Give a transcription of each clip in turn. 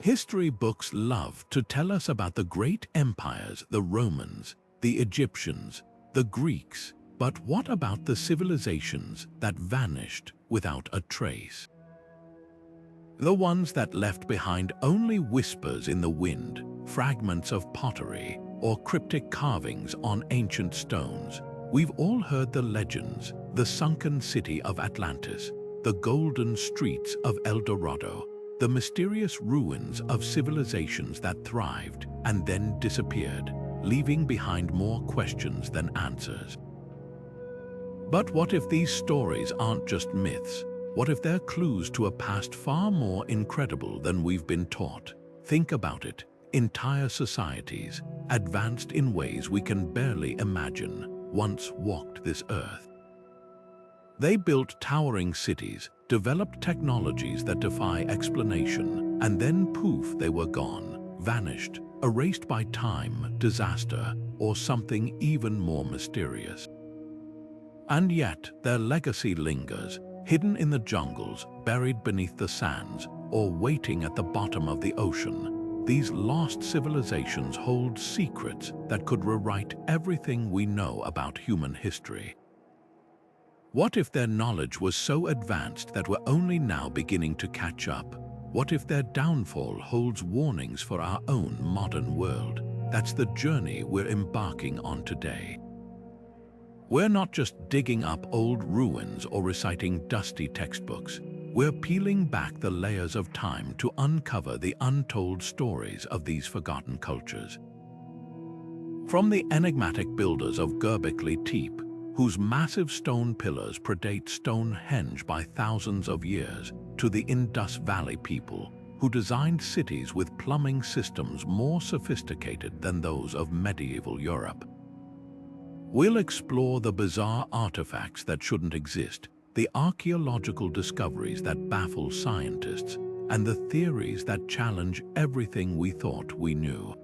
History books love to tell us about the great empires, the Romans, the Egyptians, the Greeks, but what about the civilizations that vanished without a trace? The ones that left behind only whispers in the wind, fragments of pottery, or cryptic carvings on ancient stones. We've all heard the legends, the sunken city of Atlantis, the golden streets of El Dorado, the mysterious ruins of civilizations that thrived and then disappeared, leaving behind more questions than answers. But what if these stories aren't just myths? What if they're clues to a past far more incredible than we've been taught? Think about it. Entire societies, advanced in ways we can barely imagine, once walked this earth. They built towering cities, developed technologies that defy explanation, and then poof, they were gone, vanished, erased by time, disaster, or something even more mysterious. And yet, their legacy lingers, hidden in the jungles, buried beneath the sands, or waiting at the bottom of the ocean. These lost civilizations hold secrets that could rewrite everything we know about human history. What if their knowledge was so advanced that we're only now beginning to catch up? What if their downfall holds warnings for our own modern world? That's the journey we're embarking on today. We're not just digging up old ruins or reciting dusty textbooks. We're peeling back the layers of time to uncover the untold stories of these forgotten cultures. From the enigmatic builders of Göbekli Tepe, whose massive stone pillars predate Stonehenge by thousands of years, to the Indus Valley people, who designed cities with plumbing systems more sophisticated than those of medieval Europe. We'll explore the bizarre artifacts that shouldn't exist, the archaeological discoveries that baffle scientists, and the theories that challenge everything we thought we knew.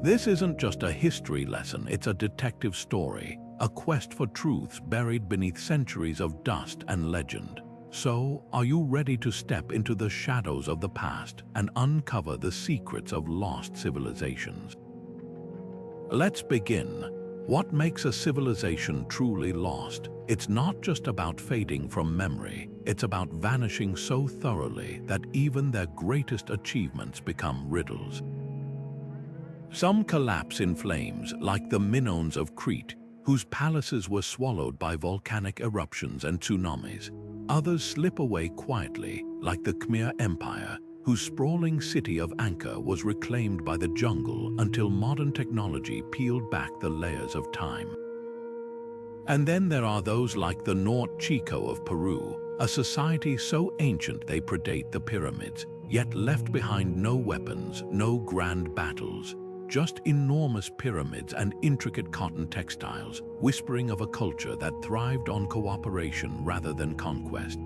This isn't just a history lesson, it's a detective story, a quest for truths buried beneath centuries of dust and legend. So, are you ready to step into the shadows of the past and uncover the secrets of lost civilizations? Let's begin. What makes a civilization truly lost? It's not just about fading from memory, it's about vanishing so thoroughly that even their greatest achievements become riddles. Some collapse in flames, like the Minoans of Crete, whose palaces were swallowed by volcanic eruptions and tsunamis. Others slip away quietly, like the Khmer Empire, whose sprawling city of Anka was reclaimed by the jungle until modern technology peeled back the layers of time. And then there are those like the Norte Chico of Peru, a society so ancient they predate the pyramids, yet left behind no weapons, no grand battles, just enormous pyramids and intricate cotton textiles, whispering of a culture that thrived on cooperation rather than conquest.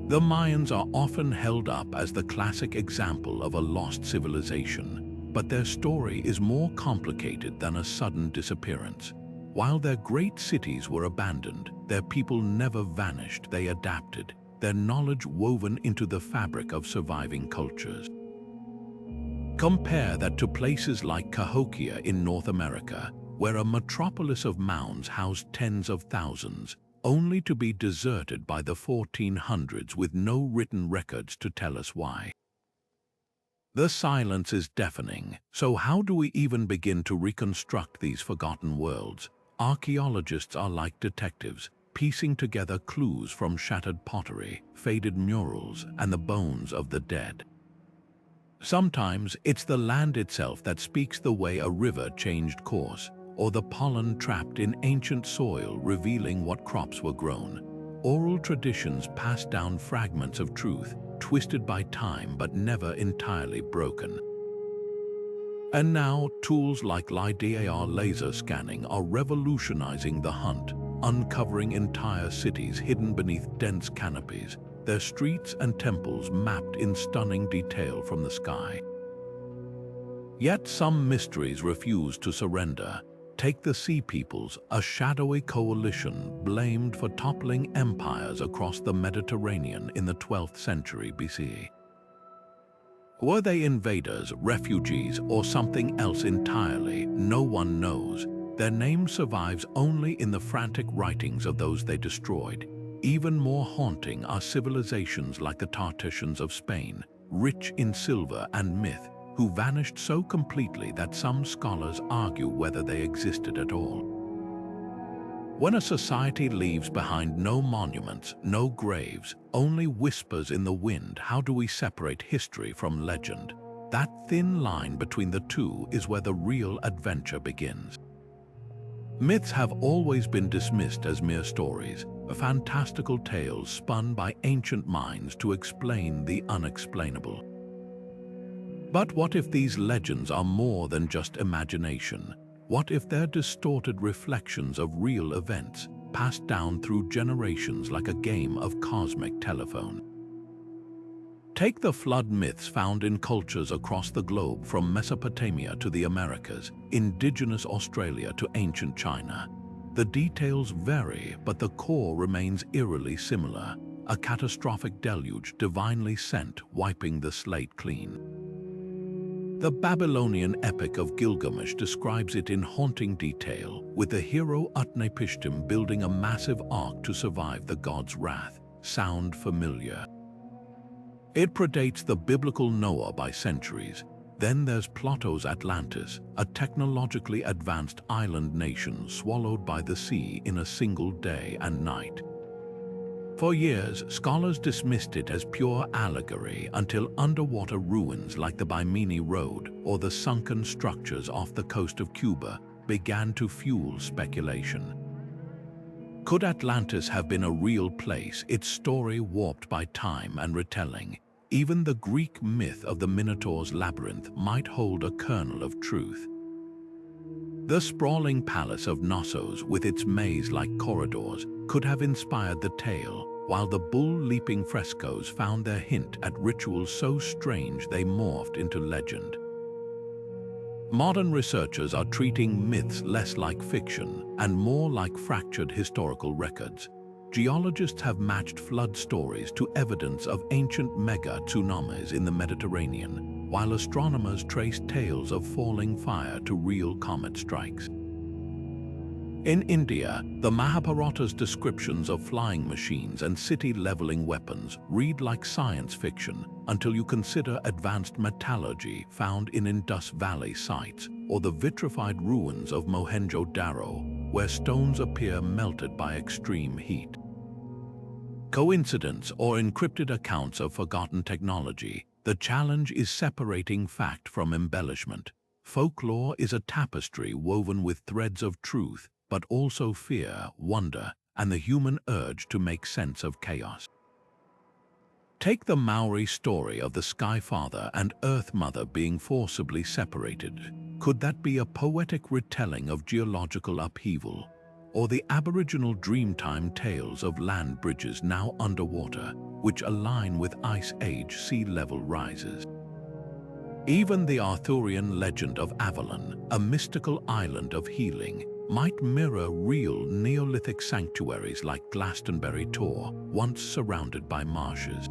The Mayans are often held up as the classic example of a lost civilization, but their story is more complicated than a sudden disappearance. While their great cities were abandoned, their people never vanished, they adapted, their knowledge woven into the fabric of surviving cultures. Compare that to places like Cahokia in North America, where a metropolis of mounds housed tens of thousands, only to be deserted by the 1400s with no written records to tell us why. The silence is deafening, so how do we even begin to reconstruct these forgotten worlds? Archaeologists are like detectives, piecing together clues from shattered pottery, faded murals, and the bones of the dead. Sometimes it's the land itself that speaks, the way a river changed course, or the pollen trapped in ancient soil revealing what crops were grown. Oral traditions pass down fragments of truth, twisted by time but never entirely broken. And now, tools like LiDAR laser scanning are revolutionizing the hunt, uncovering entire cities hidden beneath dense canopies, their streets and temples mapped in stunning detail from the sky. Yet some mysteries refuse to surrender. Take the Sea Peoples, a shadowy coalition blamed for toppling empires across the Mediterranean in the 12th century BCE. Were they invaders, refugees, or something else entirely? No one knows. Their name survives only in the frantic writings of those they destroyed. Even more haunting are civilizations like the Tartessians of Spain, rich in silver and myth, who vanished so completely that some scholars argue whether they existed at all. When a society leaves behind no monuments, no graves, only whispers in the wind, how do we separate history from legend? That thin line between the two is where the real adventure begins. Myths have always been dismissed as mere stories, fantastical tales spun by ancient minds to explain the unexplainable. But what if these legends are more than just imagination? What if they're distorted reflections of real events, passed down through generations like a game of cosmic telephone? Take the flood myths found in cultures across the globe, from Mesopotamia to the Americas, indigenous Australia to ancient China. The details vary, but the core remains eerily similar: a catastrophic deluge divinely sent, wiping the slate clean. The Babylonian epic of Gilgamesh describes it in haunting detail, with the hero Utnapishtim building a massive ark to survive the god's wrath. Sound familiar? It predates the biblical Noah by centuries. Then there's Plato's Atlantis, a technologically advanced island nation swallowed by the sea in a single day and night. For years, scholars dismissed it as pure allegory until underwater ruins like the Bimini Road or the sunken structures off the coast of Cuba began to fuel speculation. Could Atlantis have been a real place, its story warped by time and retelling? Even the Greek myth of the Minotaur's labyrinth might hold a kernel of truth. The sprawling palace of Knossos, with its maze-like corridors, could have inspired the tale, while the bull-leaping frescoes found their hint at rituals so strange they morphed into legend. Modern researchers are treating myths less like fiction and more like fractured historical records. Geologists have matched flood stories to evidence of ancient mega-tsunamis in the Mediterranean, while astronomers trace tales of falling fire to real comet strikes. In India, the Mahabharata's descriptions of flying machines and city-leveling weapons read like science fiction until you consider advanced metallurgy found in Indus Valley sites or the vitrified ruins of Mohenjo-Daro, where stones appear melted by extreme heat. Coincidence or encrypted accounts of forgotten technology? The challenge is separating fact from embellishment. Folklore is a tapestry woven with threads of truth, but also fear, wonder, and the human urge to make sense of chaos. Take the Maori story of the Sky Father and Earth Mother being forcibly separated. Could that be a poetic retelling of geological upheaval? Or the Aboriginal Dreamtime tales of land bridges now underwater, which align with Ice Age sea level rises? Even the Arthurian legend of Avalon, a mystical island of healing, might mirror real Neolithic sanctuaries like Glastonbury Tor, once surrounded by marshes.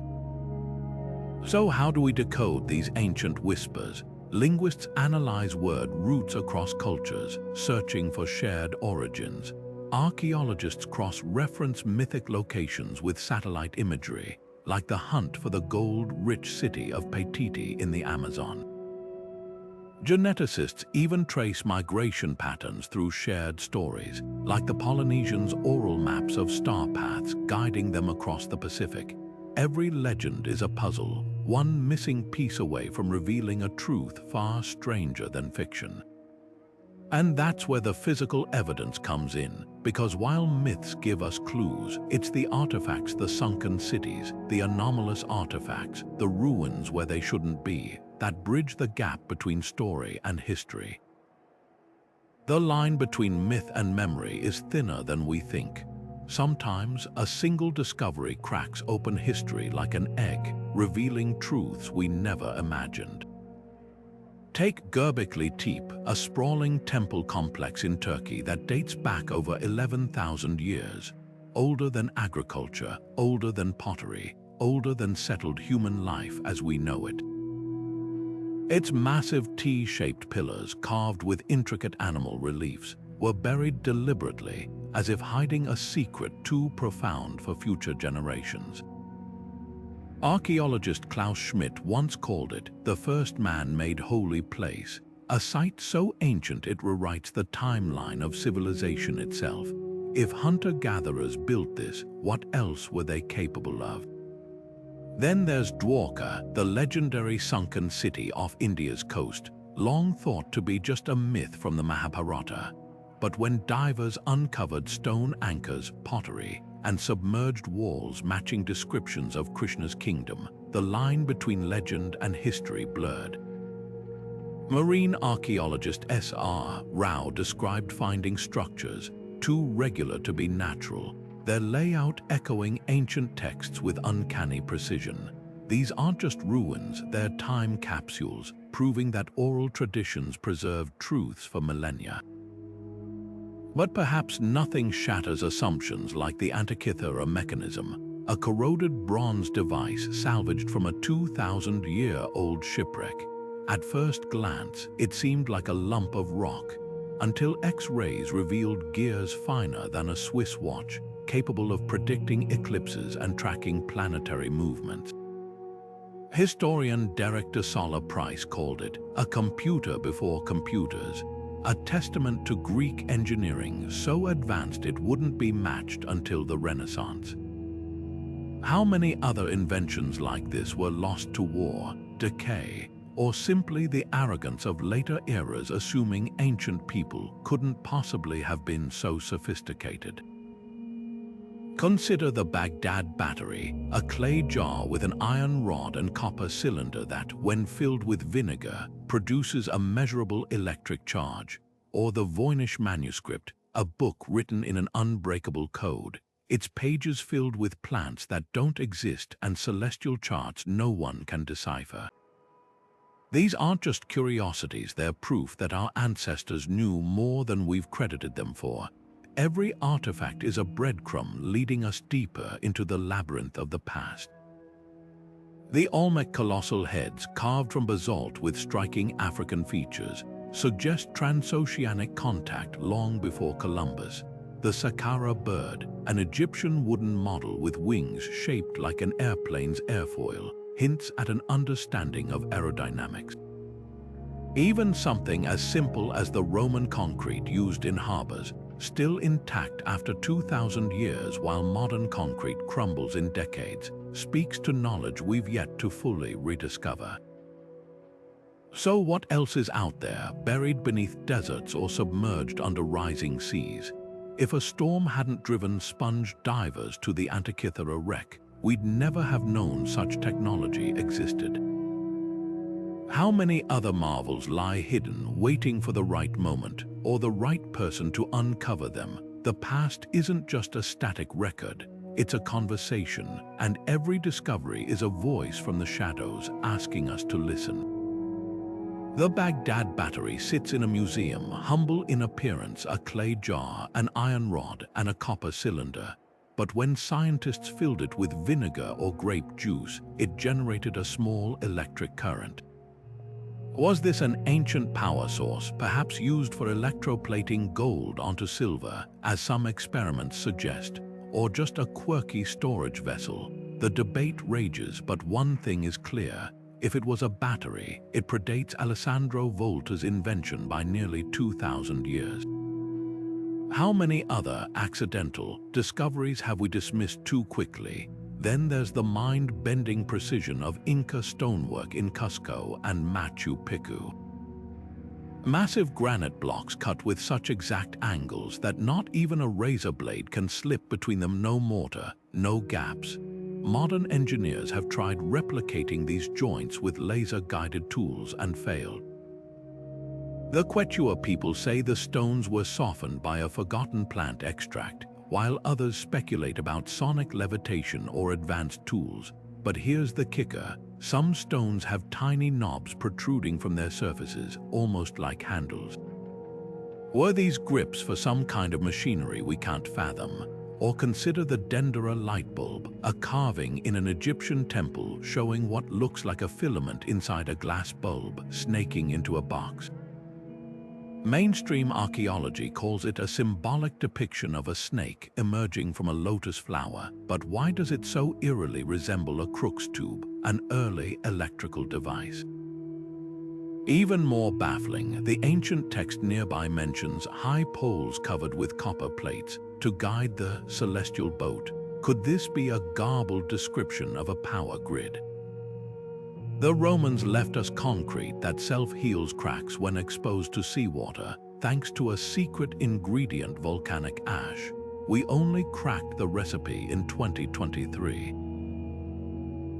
So how do we decode these ancient whispers? Linguists analyze word roots across cultures, searching for shared origins. Archaeologists cross-reference mythic locations with satellite imagery, like the hunt for the gold-rich city of Paititi in the Amazon. Geneticists even trace migration patterns through shared stories, like the Polynesians' oral maps of star paths guiding them across the Pacific. Every legend is a puzzle, one missing piece away from revealing a truth far stranger than fiction. And that's where the physical evidence comes in, because while myths give us clues, it's the artifacts, the sunken cities, the anomalous artifacts, the ruins where they shouldn't be, that bridge the gap between story and history. The line between myth and memory is thinner than we think. Sometimes, a single discovery cracks open history like an egg, revealing truths we never imagined. Take Göbekli Tepe, a sprawling temple complex in Turkey that dates back over 11,000 years. Older than agriculture, older than pottery, older than settled human life as we know it. Its massive T-shaped pillars, carved with intricate animal reliefs, were buried deliberately, as if hiding a secret too profound for future generations. Archaeologist Klaus Schmidt once called it the first man-made holy place, a site so ancient it rewrites the timeline of civilization itself. If hunter-gatherers built this, what else were they capable of? Then there's Dwarka, the legendary sunken city off India's coast, long thought to be just a myth from the Mahabharata. But when divers uncovered stone anchors, pottery, and submerged walls matching descriptions of Krishna's kingdom, the line between legend and history blurred. Marine archaeologist S.R. Rao described finding structures too regular to be natural, their layout echoing ancient texts with uncanny precision. These aren't just ruins, they're time capsules, proving that oral traditions preserved truths for millennia. But perhaps nothing shatters assumptions like the Antikythera Mechanism, a corroded bronze device salvaged from a 2,000-year-old shipwreck. At first glance, it seemed like a lump of rock, until X-rays revealed gears finer than a Swiss watch, capable of predicting eclipses and tracking planetary movements. Historian Derek de Solla Price called it a computer before computers, a testament to Greek engineering so advanced it wouldn't be matched until the Renaissance. How many other inventions like this were lost to war, decay, or simply the arrogance of later eras assuming ancient people couldn't possibly have been so sophisticated? Consider the Baghdad Battery, a clay jar with an iron rod and copper cylinder that, when filled with vinegar, produces a measurable electric charge. Or the Voynich manuscript, a book written in an unbreakable code, its pages filled with plants that don't exist and celestial charts no one can decipher. These aren't just curiosities, they're proof that our ancestors knew more than we've credited them for. Every artifact is a breadcrumb leading us deeper into the labyrinth of the past. The Olmec colossal heads, carved from basalt with striking African features, suggest transoceanic contact long before Columbus. The Saqqara bird, an Egyptian wooden model with wings shaped like an airplane's airfoil, hints at an understanding of aerodynamics. Even something as simple as the Roman concrete used in harbors, still intact after 2,000 years while modern concrete crumbles in decades, speaks to knowledge we've yet to fully rediscover. So what else is out there, buried beneath deserts or submerged under rising seas? If a storm hadn't driven sponge divers to the Antikythera wreck, we'd never have known such technology existed. How many other marvels lie hidden, waiting for the right moment, or the right person to uncover them? The past isn't just a static record, it's a conversation, and every discovery is a voice from the shadows asking us to listen. The Baghdad Battery sits in a museum, humble in appearance, a clay jar, an iron rod, and a copper cylinder. But when scientists filled it with vinegar or grape juice, it generated a small electric current. Was this an ancient power source, perhaps used for electroplating gold onto silver, as some experiments suggest, or just a quirky storage vessel? The debate rages, but one thing is clear. If it was a battery, it predates Alessandro Volta's invention by nearly 2,000 years. How many other accidental discoveries have we dismissed too quickly? Then there's the mind-bending precision of Inca stonework in Cusco and Machu Picchu. Massive granite blocks cut with such exact angles that not even a razor blade can slip between them, no mortar, no gaps. Modern engineers have tried replicating these joints with laser-guided tools and failed. The Quechua people say the stones were softened by a forgotten plant extract, while others speculate about sonic levitation or advanced tools. But here's the kicker: some stones have tiny knobs protruding from their surfaces, almost like handles. Were these grips for some kind of machinery we can't fathom? Or consider the Dendera light bulb, a carving in an Egyptian temple showing what looks like a filament inside a glass bulb snaking into a box. Mainstream archaeology calls it a symbolic depiction of a snake emerging from a lotus flower, but why does it so eerily resemble a Crookes tube, an early electrical device? Even more baffling, the ancient text nearby mentions high poles covered with copper plates to guide the celestial boat. Could this be a garbled description of a power grid? The Romans left us concrete that self-heals cracks when exposed to seawater, thanks to a secret ingredient, volcanic ash. We only cracked the recipe in 2023.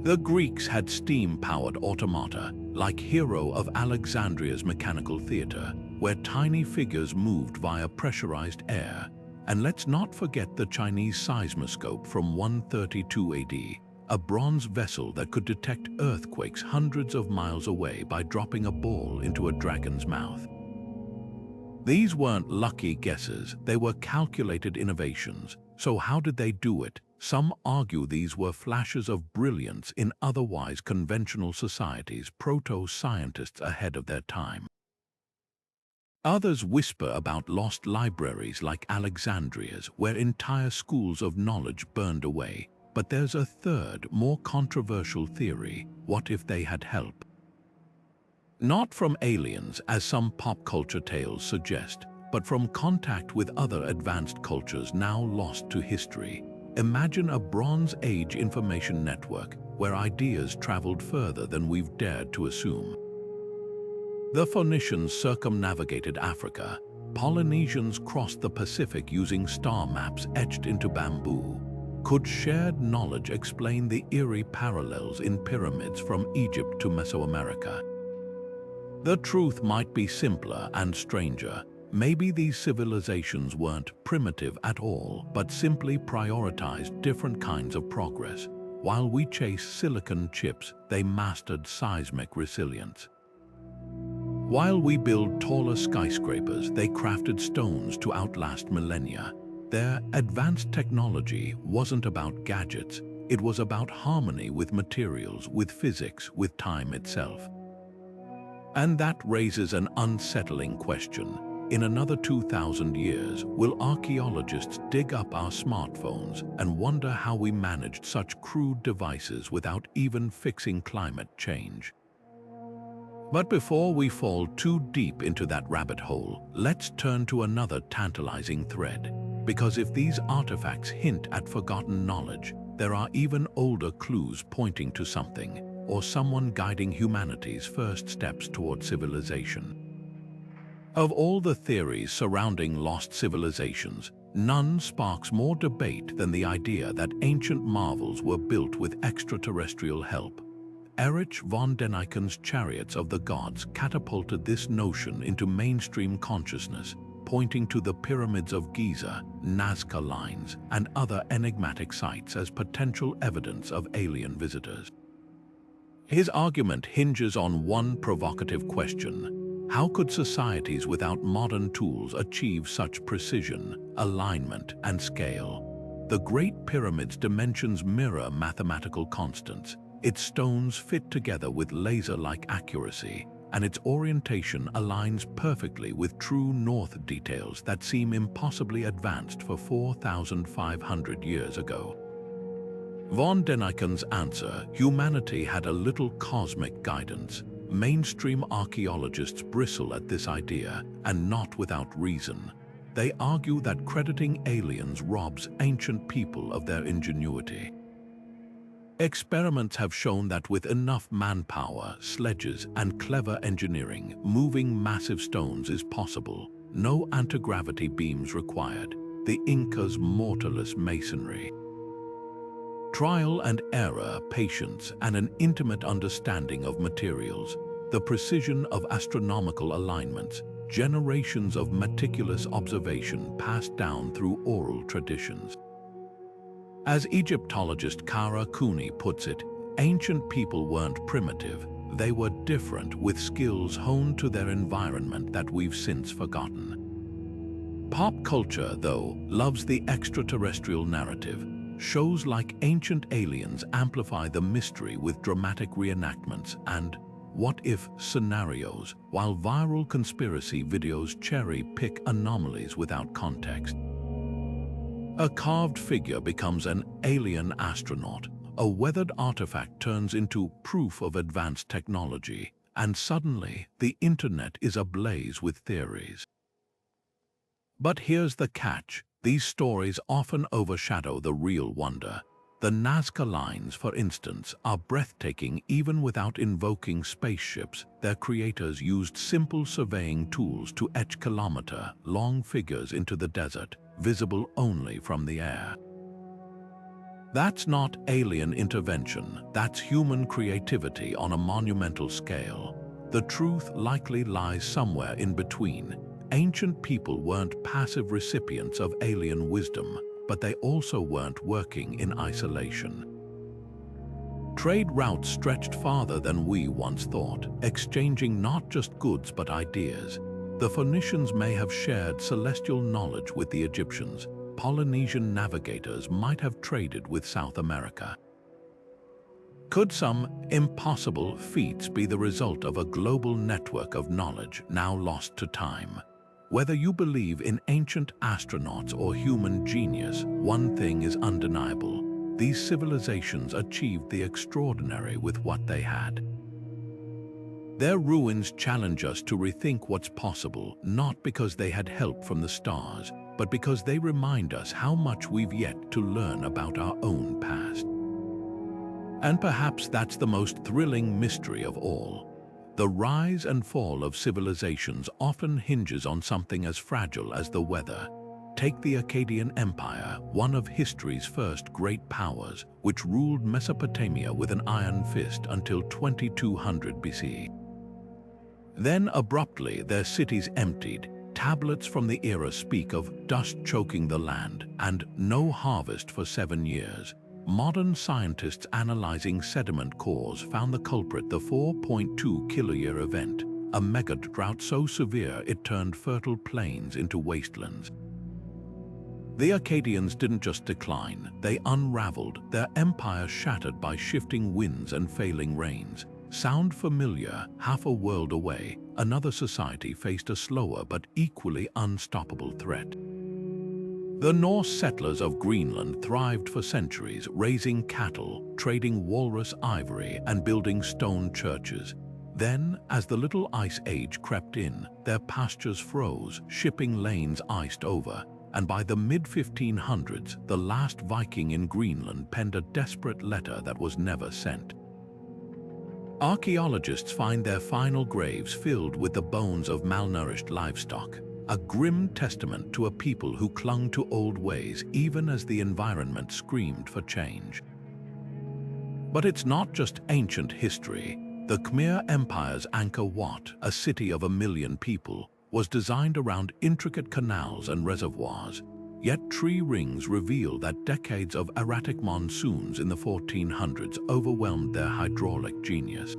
The Greeks had steam-powered automata, like Hero of Alexandria's mechanical theater, where tiny figures moved via pressurized air. And let's not forget the Chinese seismoscope from 132 AD, a bronze vessel that could detect earthquakes hundreds of miles away by dropping a ball into a dragon's mouth. These weren't lucky guesses, they were calculated innovations. So how did they do it? Some argue these were flashes of brilliance in otherwise conventional societies, proto-scientists ahead of their time. Others whisper about lost libraries like Alexandria's, where entire schools of knowledge burned away. But there's a third, more controversial theory. What if they had help? Not from aliens, as some pop culture tales suggest, but from contact with other advanced cultures now lost to history. Imagine a Bronze Age information network where ideas traveled further than we've dared to assume. The Phoenicians circumnavigated Africa. Polynesians crossed the Pacific using star maps etched into bamboo. Could shared knowledge explain the eerie parallels in pyramids from Egypt to Mesoamerica? The truth might be simpler and stranger. Maybe these civilizations weren't primitive at all, but simply prioritized different kinds of progress. While we chase silicon chips, they mastered seismic resilience. While we build taller skyscrapers, they crafted stones to outlast millennia. Their advanced technology wasn't about gadgets, it was about harmony with materials, with physics, with time itself. And that raises an unsettling question. In another 2,000 years, will archaeologists dig up our smartphones and wonder how we managed such crude devices without even fixing climate change? But before we fall too deep into that rabbit hole, let's turn to another tantalizing thread. Because if these artifacts hint at forgotten knowledge, there are even older clues pointing to something, or someone guiding humanity's first steps toward civilization. Of all the theories surrounding lost civilizations, none sparks more debate than the idea that ancient marvels were built with extraterrestrial help. Erich von Däniken's Chariots of the Gods catapulted this notion into mainstream consciousness, pointing to the pyramids of Giza, Nazca lines, and other enigmatic sites as potential evidence of alien visitors. His argument hinges on one provocative question: how could societies without modern tools achieve such precision, alignment, and scale? The Great Pyramid's dimensions mirror mathematical constants. Its stones fit together with laser-like accuracy, and its orientation aligns perfectly with true north details that seem impossibly advanced for 4,500 years ago. Von Däniken's answer: humanity had a little cosmic guidance. Mainstream archaeologists bristle at this idea, and not without reason. They argue that crediting aliens robs ancient people of their ingenuity. Experiments have shown that with enough manpower, sledges, and clever engineering, moving massive stones is possible. No anti-gravity beams required. The Inca's mortarless masonry. Trial and error, patience, and an intimate understanding of materials. The precision of astronomical alignments. Generations of meticulous observation passed down through oral traditions. As Egyptologist Kara Cooney puts it, ancient people weren't primitive, they were different, with skills honed to their environment that we've since forgotten. Pop culture, though, loves the extraterrestrial narrative. Shows like Ancient Aliens amplify the mystery with dramatic reenactments and what-if scenarios, while viral conspiracy videos cherry-pick anomalies without context. A carved figure becomes an alien astronaut. A weathered artifact turns into proof of advanced technology, and suddenly the internet is ablaze with theories. But here's the catch. These stories often overshadow the real wonder. The Nazca lines, for instance, are breathtaking even without invoking spaceships. Their creators used simple surveying tools to etch kilometer-long figures into the desert, visible only from the air. That's not alien intervention, that's human creativity on a monumental scale. The truth likely lies somewhere in between. Ancient people weren't passive recipients of alien wisdom, but they also weren't working in isolation. Trade routes stretched farther than we once thought, exchanging not just goods but ideas. The Phoenicians may have shared celestial knowledge with the Egyptians. Polynesian navigators might have traded with South America. Could some impossible feats be the result of a global network of knowledge now lost to time? Whether you believe in ancient astronauts or human genius, one thing is undeniable. These civilizations achieved the extraordinary with what they had. Their ruins challenge us to rethink what's possible, not because they had help from the stars, but because they remind us how much we've yet to learn about our own past. And perhaps that's the most thrilling mystery of all. The rise and fall of civilizations often hinges on something as fragile as the weather. Take the Akkadian Empire, one of history's first great powers, which ruled Mesopotamia with an iron fist until 2200 BC. Then abruptly their cities emptied. Tablets from the era speak of dust choking the land and no harvest for 7 years. Modern scientists analyzing sediment cores found the culprit: the 4.2 kiloyear event, a mega drought so severe it turned fertile plains into wastelands. The Akkadians didn't just decline, they unraveled, their empire shattered by shifting winds and failing rains. Sound familiar? Half a world away, another society faced a slower but equally unstoppable threat. The Norse settlers of Greenland thrived for centuries, raising cattle, trading walrus ivory, and building stone churches. Then, as the Little Ice Age crept in, their pastures froze, shipping lanes iced over, and by the mid-1500s, the last Viking in Greenland penned a desperate letter that was never sent. Archaeologists find their final graves filled with the bones of malnourished livestock, a grim testament to a people who clung to old ways even as the environment screamed for change. But it's not just ancient history. The Khmer Empire's Angkor Wat, a city of 1 million people, was designed around intricate canals and reservoirs. Yet tree rings reveal that decades of erratic monsoons in the 1400s overwhelmed their hydraulic genius.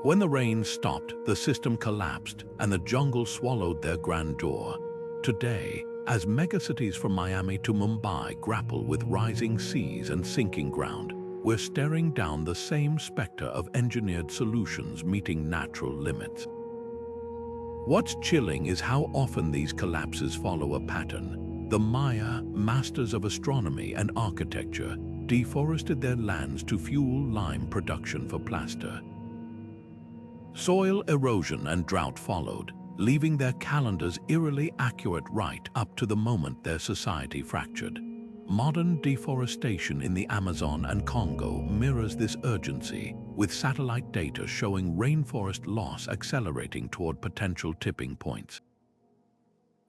When the rain stopped, the system collapsed and the jungle swallowed their grandeur. Today, as megacities from Miami to Mumbai grapple with rising seas and sinking ground, we're staring down the same specter of engineered solutions meeting natural limits. What's chilling is how often these collapses follow a pattern. The Maya, masters of astronomy and architecture, deforested their lands to fuel lime production for plaster. Soil erosion and drought followed, leaving their calendars eerily accurate right up to the moment their society fractured. Modern deforestation in the Amazon and Congo mirrors this urgency, with satellite data showing rainforest loss accelerating toward potential tipping points.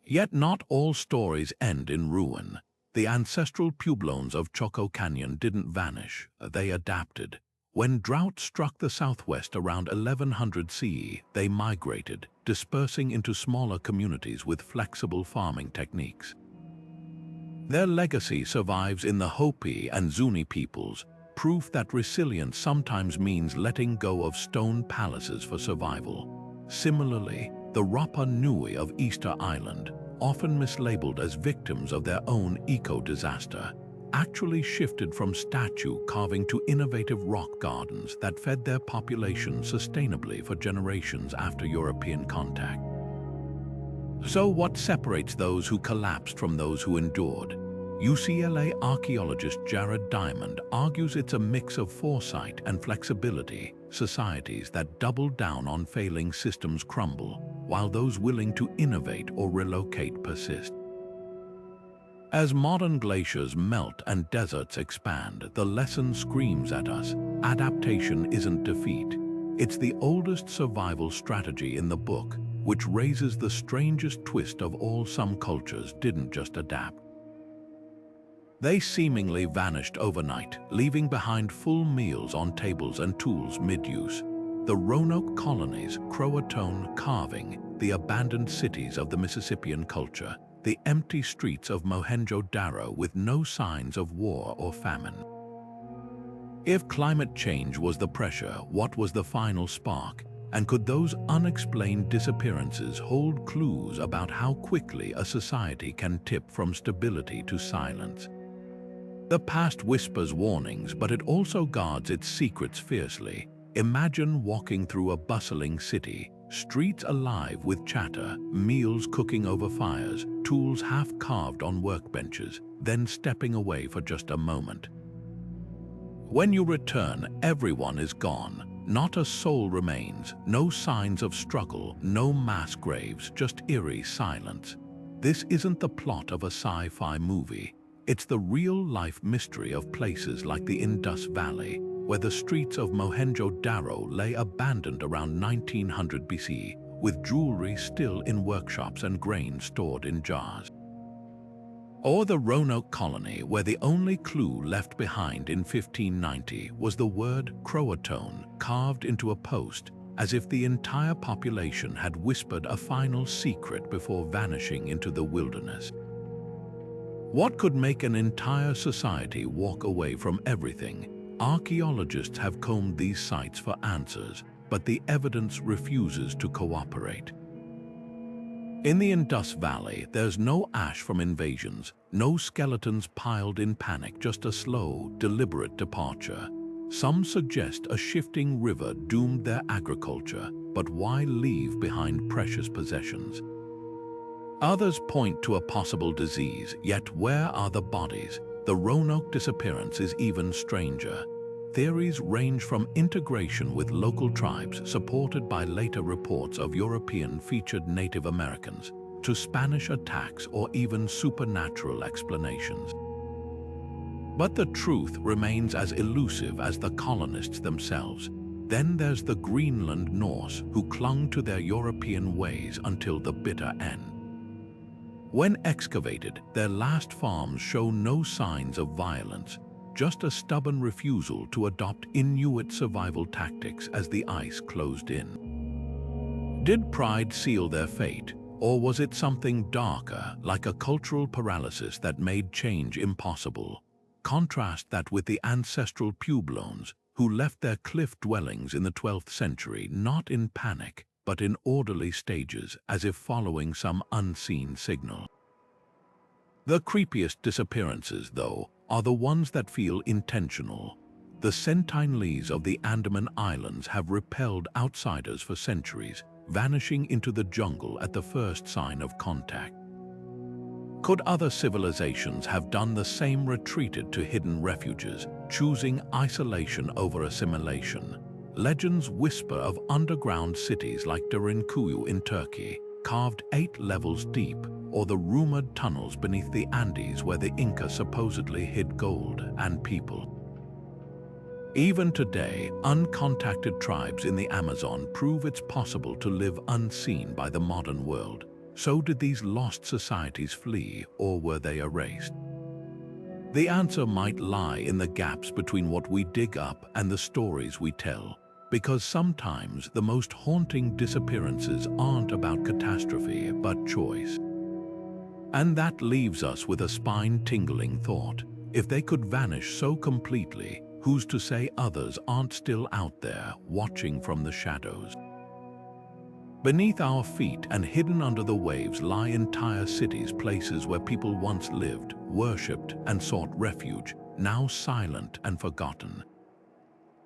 Yet not all stories end in ruin. The ancestral pueblones of Choco Canyon didn't vanish, they adapted. When drought struck the southwest around 1100 CE, they migrated, dispersing into smaller communities with flexible farming techniques. Their legacy survives in the Hopi and Zuni peoples, proof that resilience sometimes means letting go of stone palaces for survival. Similarly, the Rapa Nui of Easter Island, often mislabeled as victims of their own eco-disaster, actually shifted from statue carving to innovative rock gardens that fed their population sustainably for generations after European contact. So what separates those who collapsed from those who endured? UCLA archaeologist Jared Diamond argues it's a mix of foresight and flexibility. Societies that double down on failing systems crumble, while those willing to innovate or relocate persist. As modern glaciers melt and deserts expand, the lesson screams at us: adaptation isn't defeat. It's the oldest survival strategy in the book, which raises the strangest twist of all. Some cultures didn't just adapt. They seemingly vanished overnight, leaving behind full meals on tables and tools mid-use. The Roanoke colonies, Croatoan carving, the abandoned cities of the Mississippian culture, the empty streets of Mohenjo-Daro with no signs of war or famine. If climate change was the pressure, what was the final spark? And could those unexplained disappearances hold clues about how quickly a society can tip from stability to silence? The past whispers warnings, but it also guards its secrets fiercely. Imagine walking through a bustling city, streets alive with chatter, meals cooking over fires, tools half carved on workbenches, then stepping away for just a moment. When you return, everyone is gone. Not a soul remains, no signs of struggle, no mass graves, just eerie silence. This isn't the plot of a sci-fi movie. It's the real-life mystery of places like the Indus Valley, where the streets of Mohenjo-Daro lay abandoned around 1900 BC, with jewelry still in workshops and grain stored in jars. Or the Roanoke colony, where the only clue left behind in 1590 was the word Croatoan carved into a post, as if the entire population had whispered a final secret before vanishing into the wilderness. What could make an entire society walk away from everything? Archaeologists have combed these sites for answers, but the evidence refuses to cooperate. In the Indus Valley, there's no ash from invasions, no skeletons piled in panic, just a slow, deliberate departure. Some suggest a shifting river doomed their agriculture, but why leave behind precious possessions? Others point to a possible disease, yet where are the bodies? The Roanoke disappearance is even stranger. Theories range from integration with local tribes, supported by later reports of European-featured Native Americans, to Spanish attacks or even supernatural explanations. But the truth remains as elusive as the colonists themselves. Then there's the Greenland Norse, who clung to their European ways until the bitter end. When excavated, their last farms show no signs of violence, just a stubborn refusal to adopt Inuit survival tactics as the ice closed in. Did pride seal their fate, or was it something darker, like a cultural paralysis that made change impossible? Contrast that with the ancestral Pueblones, who left their cliff dwellings in the 12th century not in panic, but in orderly stages, as if following some unseen signal. The creepiest disappearances, though, are the ones that feel intentional. The Sentinelese of the Andaman Islands have repelled outsiders for centuries, vanishing into the jungle at the first sign of contact. Could other civilizations have done the same, retreated to hidden refuges, choosing isolation over assimilation? Legends whisper of underground cities like Derinkuyu in Turkey, carved 8 levels deep, or the rumored tunnels beneath the Andes where the Inca supposedly hid gold and people. Even today, uncontacted tribes in the Amazon prove it's possible to live unseen by the modern world. So did these lost societies flee, or were they erased? The answer might lie in the gaps between what we dig up and the stories we tell, because sometimes the most haunting disappearances aren't about catastrophe, but choice. And that leaves us with a spine-tingling thought. If they could vanish so completely, who's to say others aren't still out there, watching from the shadows? Beneath our feet and hidden under the waves lie entire cities, places where people once lived, worshipped, and sought refuge, now silent and forgotten.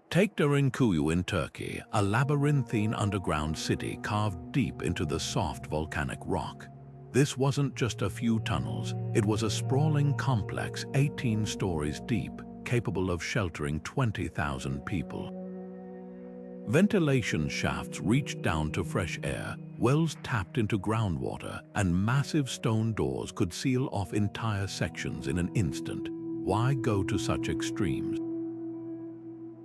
Take Derinkuyu in Turkey, a labyrinthine underground city carved deep into the soft volcanic rock. This wasn't just a few tunnels, it was a sprawling complex 18 stories deep, capable of sheltering 20,000 people. Ventilation shafts reached down to fresh air, wells tapped into groundwater, and massive stone doors could seal off entire sections in an instant. Why go to such extremes?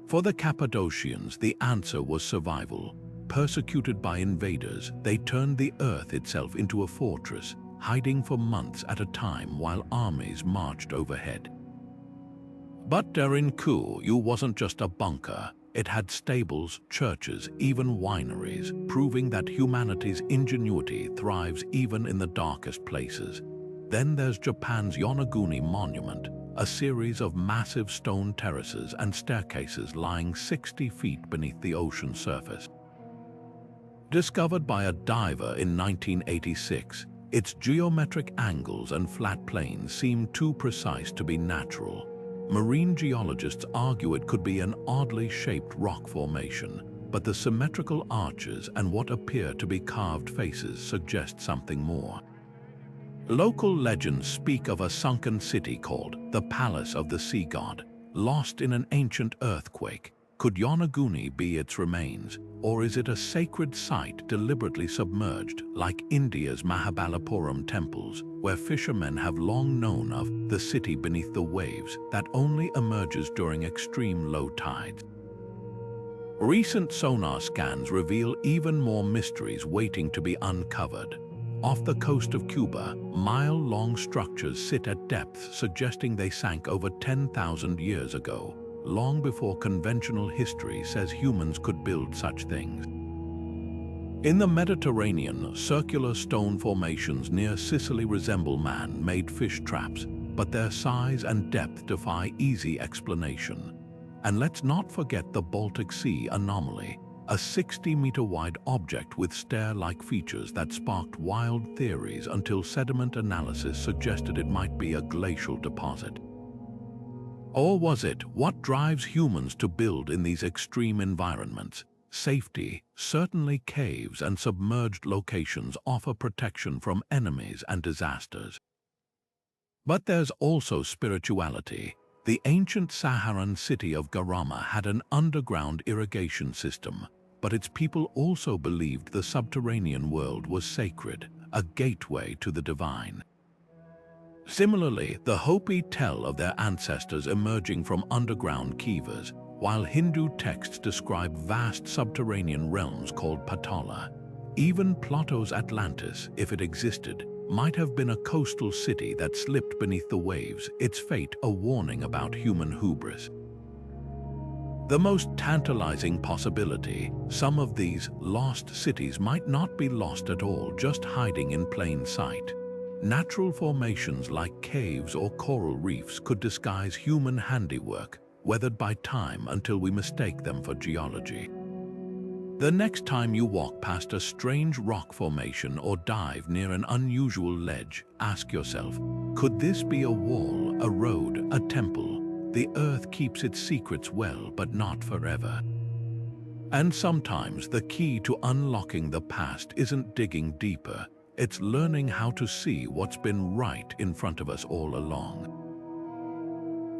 For the Cappadocians, the answer was survival. Persecuted by invaders, they turned the earth itself into a fortress, hiding for months at a time while armies marched overhead. But Derinkuyu wasn't just a bunker. It had stables, churches, even wineries, proving that humanity's ingenuity thrives even in the darkest places. Then there's Japan's Yonaguni monument, a series of massive stone terraces and staircases lying 60 feet beneath the ocean surface. Discovered by a diver in 1986, its geometric angles and flat planes seem too precise to be natural. Marine geologists argue it could be an oddly shaped rock formation, but the symmetrical arches and what appear to be carved faces suggest something more. Local legends speak of a sunken city called the Palace of the Sea God, lost in an ancient earthquake. Could Yonaguni be its remains, or is it a sacred site deliberately submerged, like India's Mahabalipuram temples, where fishermen have long known of the city beneath the waves that only emerges during extreme low tides? Recent sonar scans reveal even more mysteries waiting to be uncovered. Off the coast of Cuba, mile-long structures sit at depths suggesting they sank over 10,000 years ago, long before conventional history says humans could build such things. In the Mediterranean, circular stone formations near Sicily resemble man-made fish traps, but their size and depth defy easy explanation. And let's not forget the Baltic Sea anomaly, a 60-meter-wide object with stair-like features that sparked wild theories until sediment analysis suggested it might be a glacial deposit. Or was it what drives humans to build in these extreme environments? Safety. Certainly caves and submerged locations offer protection from enemies and disasters. But there's also spirituality. The ancient Saharan city of Garama had an underground irrigation system, but its people also believed the subterranean world was sacred, a gateway to the divine. Similarly, the Hopi tell of their ancestors emerging from underground kivas, while Hindu texts describe vast subterranean realms called Patala. Even Plato's Atlantis, if it existed, might have been a coastal city that slipped beneath the waves, its fate a warning about human hubris. The most tantalizing possibility, some of these lost cities might not be lost at all, just hiding in plain sight. Natural formations like caves or coral reefs could disguise human handiwork, weathered by time until we mistake them for geology. The next time you walk past a strange rock formation or dive near an unusual ledge, ask yourself, could this be a wall, a road, a temple? The earth keeps its secrets well, but not forever. And sometimes the key to unlocking the past isn't digging deeper, it's learning how to see what's been right in front of us all along.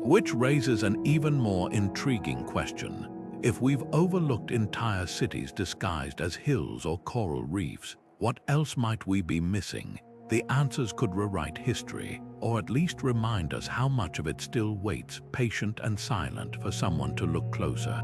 Which raises an even more intriguing question. If we've overlooked entire cities disguised as hills or coral reefs, what else might we be missing? The answers could rewrite history, or at least remind us how much of it still waits, patient and silent, for someone to look closer.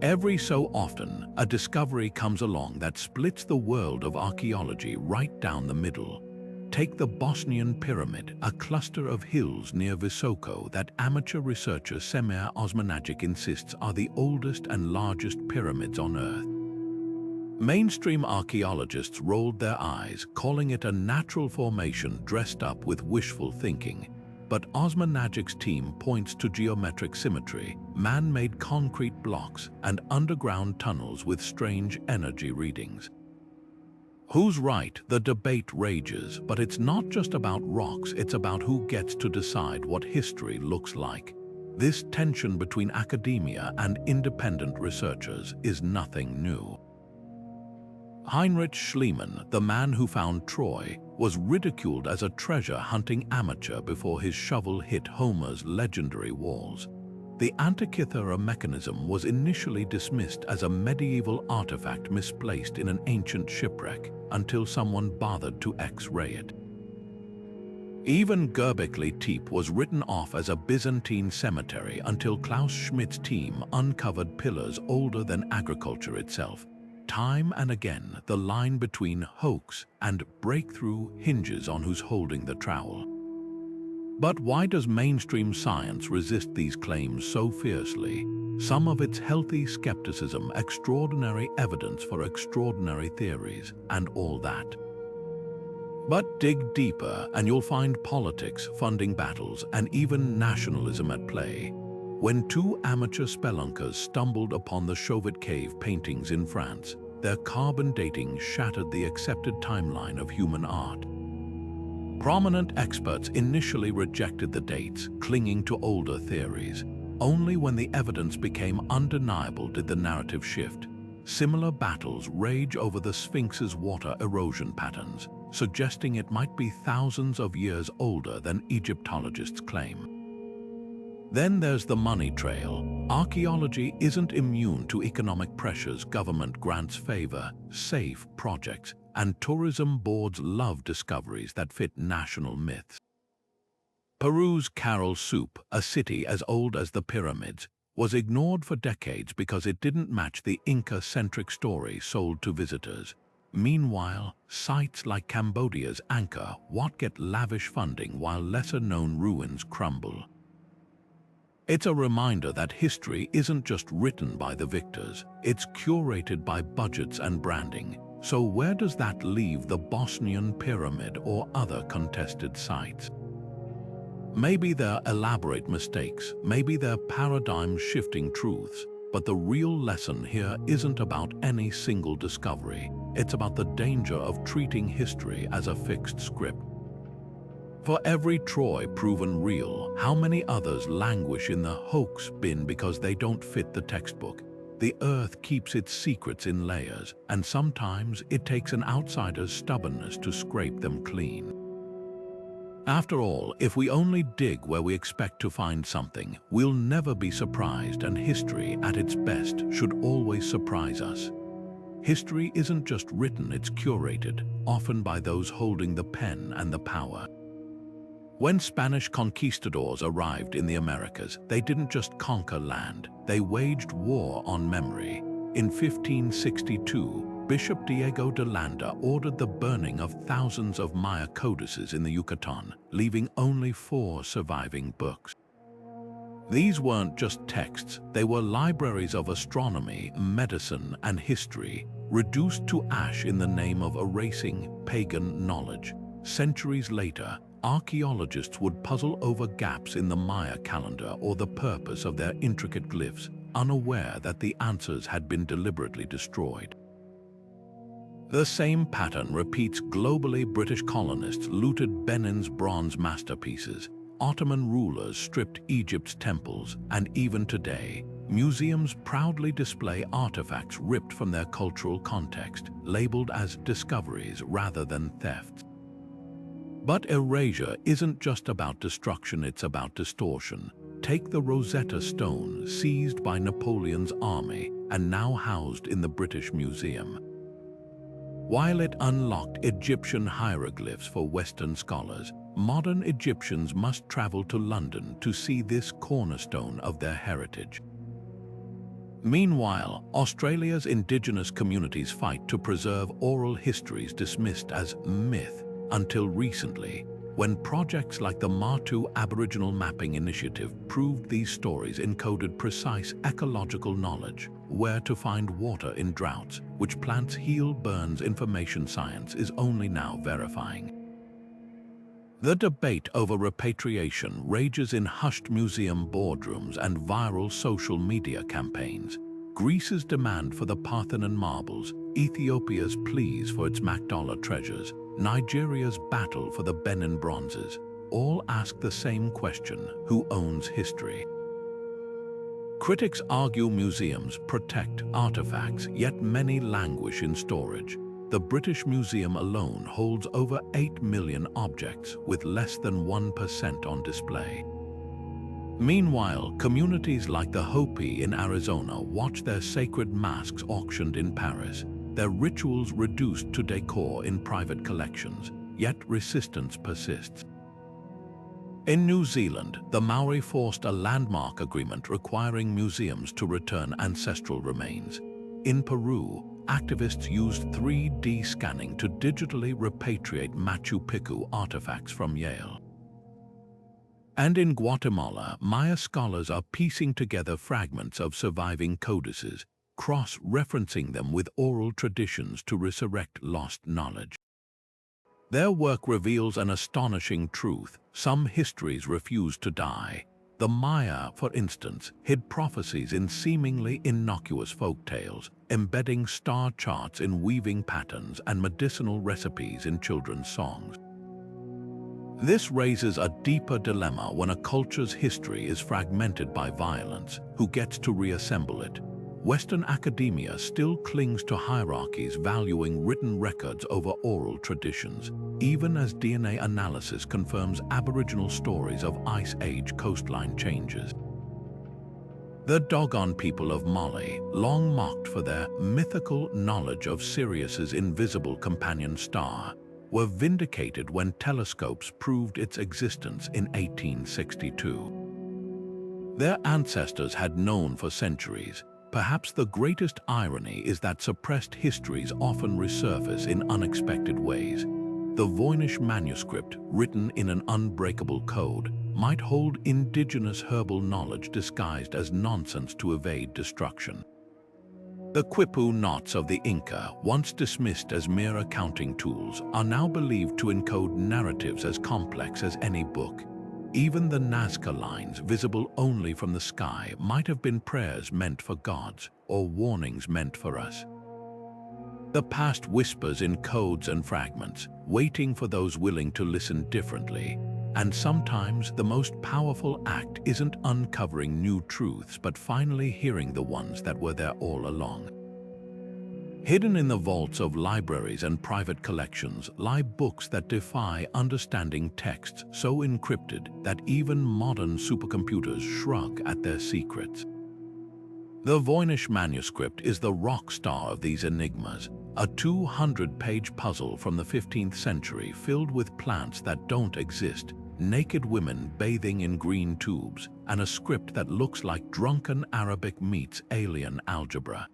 Every so often, a discovery comes along that splits the world of archaeology right down the middle. Take the Bosnian Pyramid, a cluster of hills near Visoko that amateur researcher Semir Osmanagic insists are the oldest and largest pyramids on Earth. Mainstream archaeologists rolled their eyes, calling it a natural formation dressed up with wishful thinking. But Osmanagic's team points to geometric symmetry, man-made concrete blocks, and underground tunnels with strange energy readings. Who's right? The debate rages, but it's not just about rocks, it's about who gets to decide what history looks like. This tension between academia and independent researchers is nothing new. Heinrich Schliemann, the man who found Troy, was ridiculed as a treasure-hunting amateur before his shovel hit Homer's legendary walls. The Antikythera Mechanism was initially dismissed as a medieval artifact misplaced in an ancient shipwreck until someone bothered to X-ray it. Even Göbekli Tepe was written off as a Byzantine cemetery until Klaus Schmidt's team uncovered pillars older than agriculture itself. Time and again, the line between hoax and breakthrough hinges on who's holding the trowel. But why does mainstream science resist these claims so fiercely? Some of its healthy skepticism, extraordinary evidence for extraordinary theories, and all that. But dig deeper and you'll find politics, funding battles, and even nationalism at play. When two amateur spelunkers stumbled upon the Chauvet cave paintings in France, their carbon dating shattered the accepted timeline of human art. Prominent experts initially rejected the dates, clinging to older theories. Only when the evidence became undeniable did the narrative shift. Similar battles rage over the Sphinx's water erosion patterns, suggesting it might be thousands of years older than Egyptologists claim. Then there's the money trail. Archaeology isn't immune to economic pressures. Government grants favor, safe projects, and tourism boards love discoveries that fit national myths. Peru's Caral Soup, a city as old as the pyramids, was ignored for decades because it didn't match the Inca-centric story sold to visitors. Meanwhile, sites like Cambodia's Angkor Wat get lavish funding while lesser-known ruins crumble. It's a reminder that history isn't just written by the victors, it's curated by budgets and branding. So where does that leave the Bosnian pyramid or other contested sites? Maybe they're elaborate mistakes, maybe they're paradigm-shifting truths, but the real lesson here isn't about any single discovery. It's about the danger of treating history as a fixed script. For every Troy proven real, how many others languish in the hoax bin because they don't fit the textbook? The earth keeps its secrets in layers, and sometimes it takes an outsider's stubbornness to scrape them clean. After all, if we only dig where we expect to find something, we'll never be surprised, and history, at its best, should always surprise us. History isn't just written, it's curated, often by those holding the pen and the power. When Spanish conquistadors arrived in the Americas, they didn't just conquer land, they waged war on memory. In 1562, Bishop Diego de Landa ordered the burning of thousands of Maya codices in the Yucatan, leaving only 4 surviving books. These weren't just texts, they were libraries of astronomy, medicine, and history, reduced to ash in the name of erasing pagan knowledge. Centuries later, archaeologists would puzzle over gaps in the Maya calendar or the purpose of their intricate glyphs, unaware that the answers had been deliberately destroyed. The same pattern repeats globally. British colonists looted Benin's bronze masterpieces, Ottoman rulers stripped Egypt's temples, and even today, museums proudly display artifacts ripped from their cultural context, labeled as discoveries rather than thefts. But erasure isn't just about destruction, it's about distortion. Take the Rosetta Stone, seized by Napoleon's army and now housed in the British Museum. While it unlocked Egyptian hieroglyphs for Western scholars, modern Egyptians must travel to London to see this cornerstone of their heritage. Meanwhile, Australia's indigenous communities fight to preserve oral histories dismissed as myth until recently, when projects like the Martu Aboriginal Mapping Initiative proved these stories encoded precise ecological knowledge, where to find water in droughts, which plants heal burns. Information science is only now verifying. The debate over repatriation rages in hushed museum boardrooms and viral social media campaigns. Greece's demand for the Parthenon marbles, Ethiopia's pleas for its Magdala treasures, Nigeria's battle for the Benin bronzes, all ask the same question: who owns history? Critics argue museums protect artifacts, yet many languish in storage. The British Museum alone holds over 8 million objects, with less than 1% on display. Meanwhile, communities like the Hopi in Arizona watch their sacred masks auctioned in Paris, their rituals reduced to decor in private collections, yet resistance persists. In New Zealand, the Maori forced a landmark agreement requiring museums to return ancestral remains. In Peru, activists used 3D scanning to digitally repatriate Machu Picchu artifacts from Yale. And in Guatemala, Maya scholars are piecing together fragments of surviving codices, cross-referencing them with oral traditions to resurrect lost knowledge. Their work reveals an astonishing truth: some histories refuse to die. The Maya, for instance, hid prophecies in seemingly innocuous folktales, embedding star charts in weaving patterns and medicinal recipes in children's songs. This raises a deeper dilemma when a culture's history is fragmented by violence. Who gets to reassemble it? Western academia still clings to hierarchies valuing written records over oral traditions, even as DNA analysis confirms Aboriginal stories of Ice Age coastline changes. The Dogon people of Mali, long mocked for their mythical knowledge of Sirius's invisible companion star, were vindicated when telescopes proved its existence in 1862. Their ancestors had known for centuries. Perhaps the greatest irony is that suppressed histories often resurface in unexpected ways. The Voynich manuscript, written in an unbreakable code, might hold indigenous herbal knowledge disguised as nonsense to evade destruction. The quipu knots of the Inca, once dismissed as mere accounting tools, are now believed to encode narratives as complex as any book. Even the Nazca lines, visible only from the sky, might have been prayers meant for gods or warnings meant for us. The past whispers in codes and fragments, waiting for those willing to listen differently. And sometimes the most powerful act isn't uncovering new truths, but finally hearing the ones that were there all along. Hidden in the vaults of libraries and private collections lie books that defy understanding, texts so encrypted that even modern supercomputers shrug at their secrets. The Voynich manuscript is the rock star of these enigmas, a 200-page puzzle from the 15th century filled with plants that don't exist, naked women bathing in green tubes, and a script that looks like drunken Arabic meets alien algebra.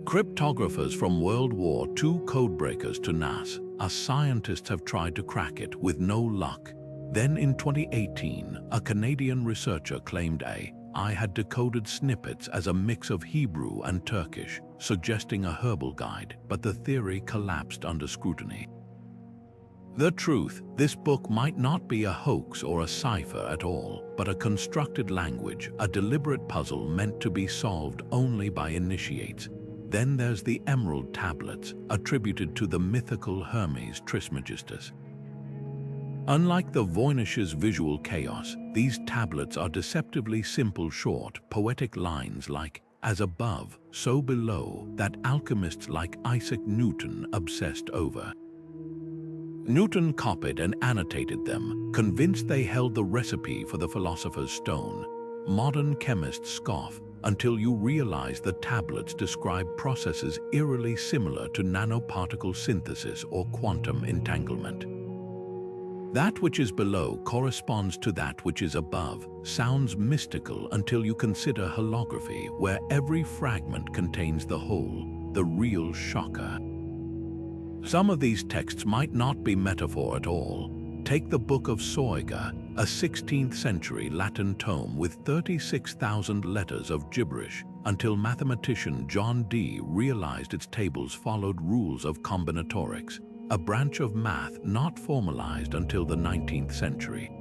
Cryptographers from World War II codebreakers to NASA, scientists have tried to crack it with no luck. Then in 2018, a Canadian researcher claimed I had decoded snippets as a mix of Hebrew and Turkish, suggesting a herbal guide, but the theory collapsed under scrutiny. The truth: this book might not be a hoax or a cipher at all, but a constructed language, a deliberate puzzle meant to be solved only by initiates. Then there's the Emerald Tablets, attributed to the mythical Hermes Trismegistus. Unlike the Voynich's visual chaos, these tablets are deceptively simple, short, poetic lines like, "As above, so below," that alchemists like Isaac Newton obsessed over. Newton copied and annotated them, convinced they held the recipe for the philosopher's stone. Modern chemists scoff until you realize the tablets describe processes eerily similar to nanoparticle synthesis or quantum entanglement. That which is below corresponds to that which is above. Sounds mystical until you consider holography, where every fragment contains the whole, the real shocker. Some of these texts might not be metaphor at all. Take the Book of Soiga, a 16th century Latin tome with 36,000 letters of gibberish, until mathematician John Dee realized its tables followed rules of combinatorics, a branch of math not formalized until the 19th century.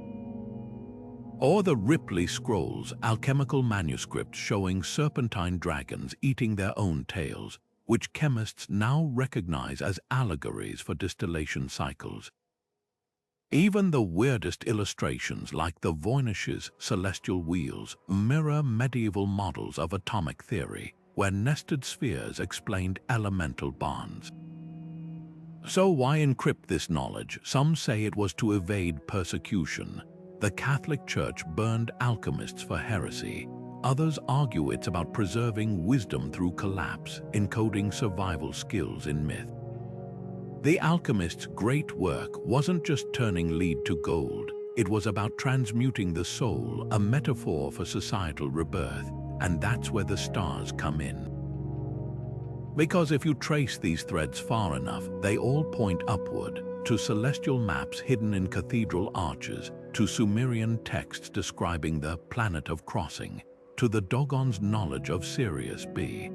Or the Ripley Scrolls, alchemical manuscripts showing serpentine dragons eating their own tails, which chemists now recognize as allegories for distillation cycles. Even the weirdest illustrations, like the Voynish's celestial wheels, mirror medieval models of atomic theory, where nested spheres explained elemental bonds. So why encrypt this knowledge? Some say it was to evade persecution. The Catholic Church burned alchemists for heresy. Others argue it's about preserving wisdom through collapse, encoding survival skills in myth. The alchemist's great work wasn't just turning lead to gold. It was about transmuting the soul, a metaphor for societal rebirth, and that's where the stars come in. Because if you trace these threads far enough, they all point upward, to celestial maps hidden in cathedral arches, to Sumerian texts describing the planet of crossing, to the Dogon's knowledge of Sirius B.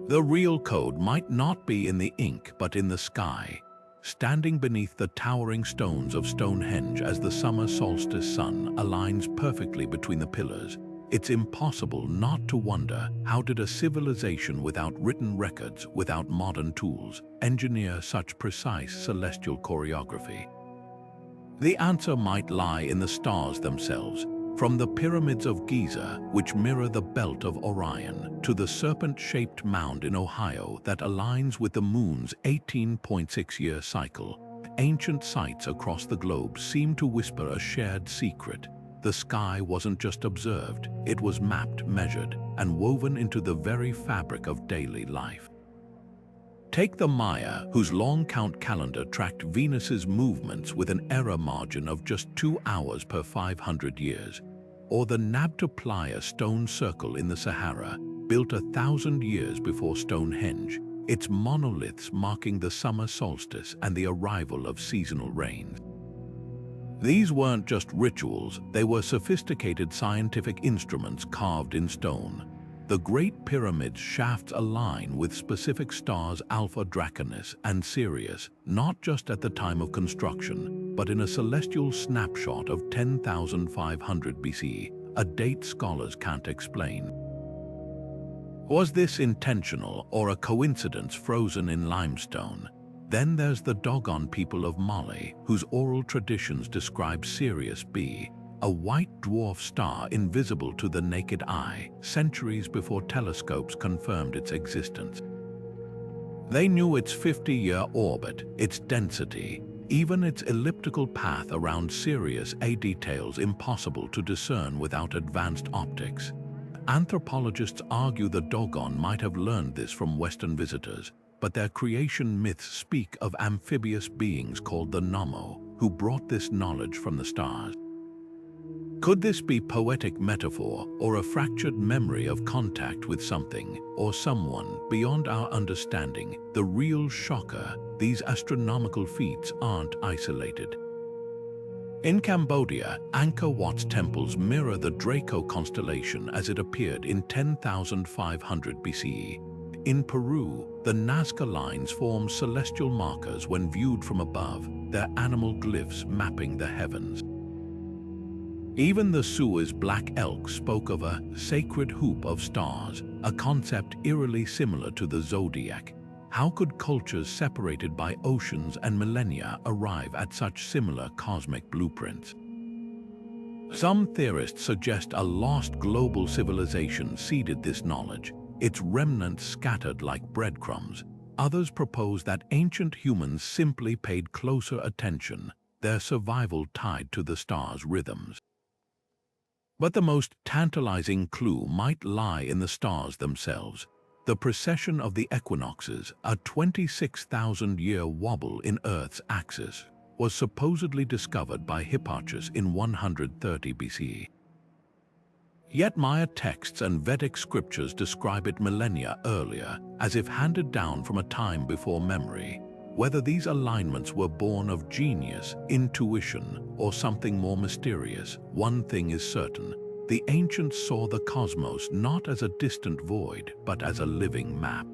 The real code might not be in the ink, but in the sky, standing beneath the towering stones of Stonehenge as the summer solstice sun aligns perfectly between the pillars. It's impossible not to wonder, how did a civilization without written records, without modern tools, engineer such precise celestial choreography? The answer might lie in the stars themselves, from the pyramids of Giza, which mirror the belt of Orion, to the serpent-shaped mound in Ohio that aligns with the moon's 18.6-year cycle. Ancient sites across the globe seem to whisper a shared secret. The sky wasn't just observed, it was mapped, measured, and woven into the very fabric of daily life. Take the Maya, whose long count calendar tracked Venus's movements with an error margin of just 2 hours per 500 years, or the Nabta Playa stone circle in the Sahara, built 1,000 years before Stonehenge, its monoliths marking the summer solstice and the arrival of seasonal rains. These weren't just rituals, they were sophisticated scientific instruments carved in stone. The Great Pyramid's shafts align with specific stars Alpha Draconis and Sirius, not just at the time of construction, but in a celestial snapshot of 10,500 BCE, a date scholars can't explain. Was this intentional or a coincidence frozen in limestone? Then there's the Dogon people of Mali, whose oral traditions describe Sirius B, a white dwarf star invisible to the naked eye, centuries before telescopes confirmed its existence. They knew its 50-year orbit, its density, even its elliptical path around Sirius A, details impossible to discern without advanced optics. Anthropologists argue the Dogon might have learned this from Western visitors, but their creation myths speak of amphibious beings called the Nommo, who brought this knowledge from the stars. Could this be poetic metaphor or a fractured memory of contact with something or someone beyond our understanding? The real shocker, these astronomical feats aren't isolated. In Cambodia, Angkor Wat's temples mirror the Draco constellation as it appeared in 10,500 BCE. In Peru, the Nazca lines form celestial markers when viewed from above, their animal glyphs mapping the heavens. Even the Suez Black Elk spoke of a sacred hoop of stars, a concept eerily similar to the zodiac. How could cultures separated by oceans and millennia arrive at such similar cosmic blueprints? Some theorists suggest a lost global civilization seeded this knowledge, its remnants scattered like breadcrumbs. Others propose that ancient humans simply paid closer attention, their survival tied to the stars' rhythms. But the most tantalizing clue might lie in the stars themselves. The precession of the equinoxes, a 26,000-year wobble in Earth's axis, was supposedly discovered by Hipparchus in 130 BCE. Yet Maya texts and Vedic scriptures describe it millennia earlier, as if handed down from a time before memory. Whether these alignments were born of genius, intuition, or something more mysterious, one thing is certain: the ancients saw the cosmos not as a distant void, but as a living map.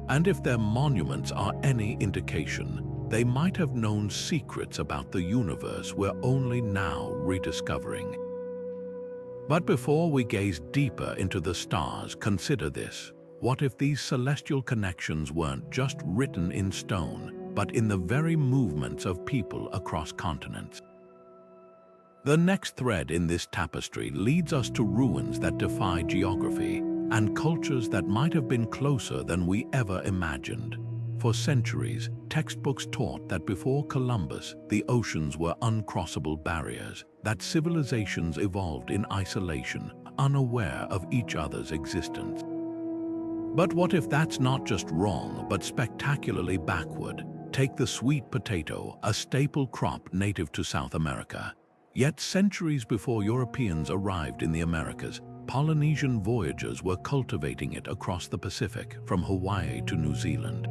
And if their monuments are any indication, they might have known secrets about the universe we're only now rediscovering. But before we gaze deeper into the stars, consider this. What if these celestial connections weren't just written in stone, but in the very movements of people across continents? The next thread in this tapestry leads us to ruins that defy geography and cultures that might have been closer than we ever imagined. For centuries, textbooks taught that before Columbus, the oceans were uncrossable barriers, that civilizations evolved in isolation, unaware of each other's existence. But what if that's not just wrong, but spectacularly backward? Take the sweet potato, a staple crop native to South America. Yet centuries before Europeans arrived in the Americas, Polynesian voyagers were cultivating it across the Pacific, from Hawaii to New Zealand.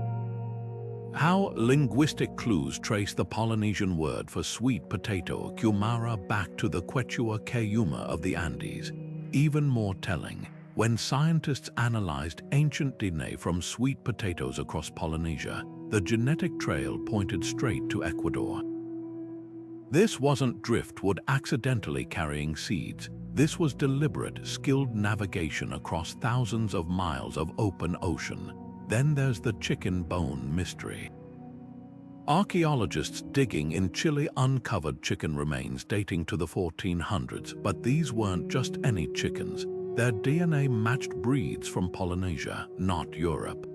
How linguistic clues trace the Polynesian word for sweet potato, kumara, back to the Quechua Cayuma of the Andes. Even more telling, when scientists analyzed ancient DNA from sweet potatoes across Polynesia, the genetic trail pointed straight to Ecuador. This wasn't driftwood accidentally carrying seeds. This was deliberate, skilled navigation across thousands of miles of open ocean. Then there's the chicken bone mystery. Archaeologists digging in Chile uncovered chicken remains dating to the 1400s, but these weren't just any chickens. Their DNA matched breeds from Polynesia, not Europe.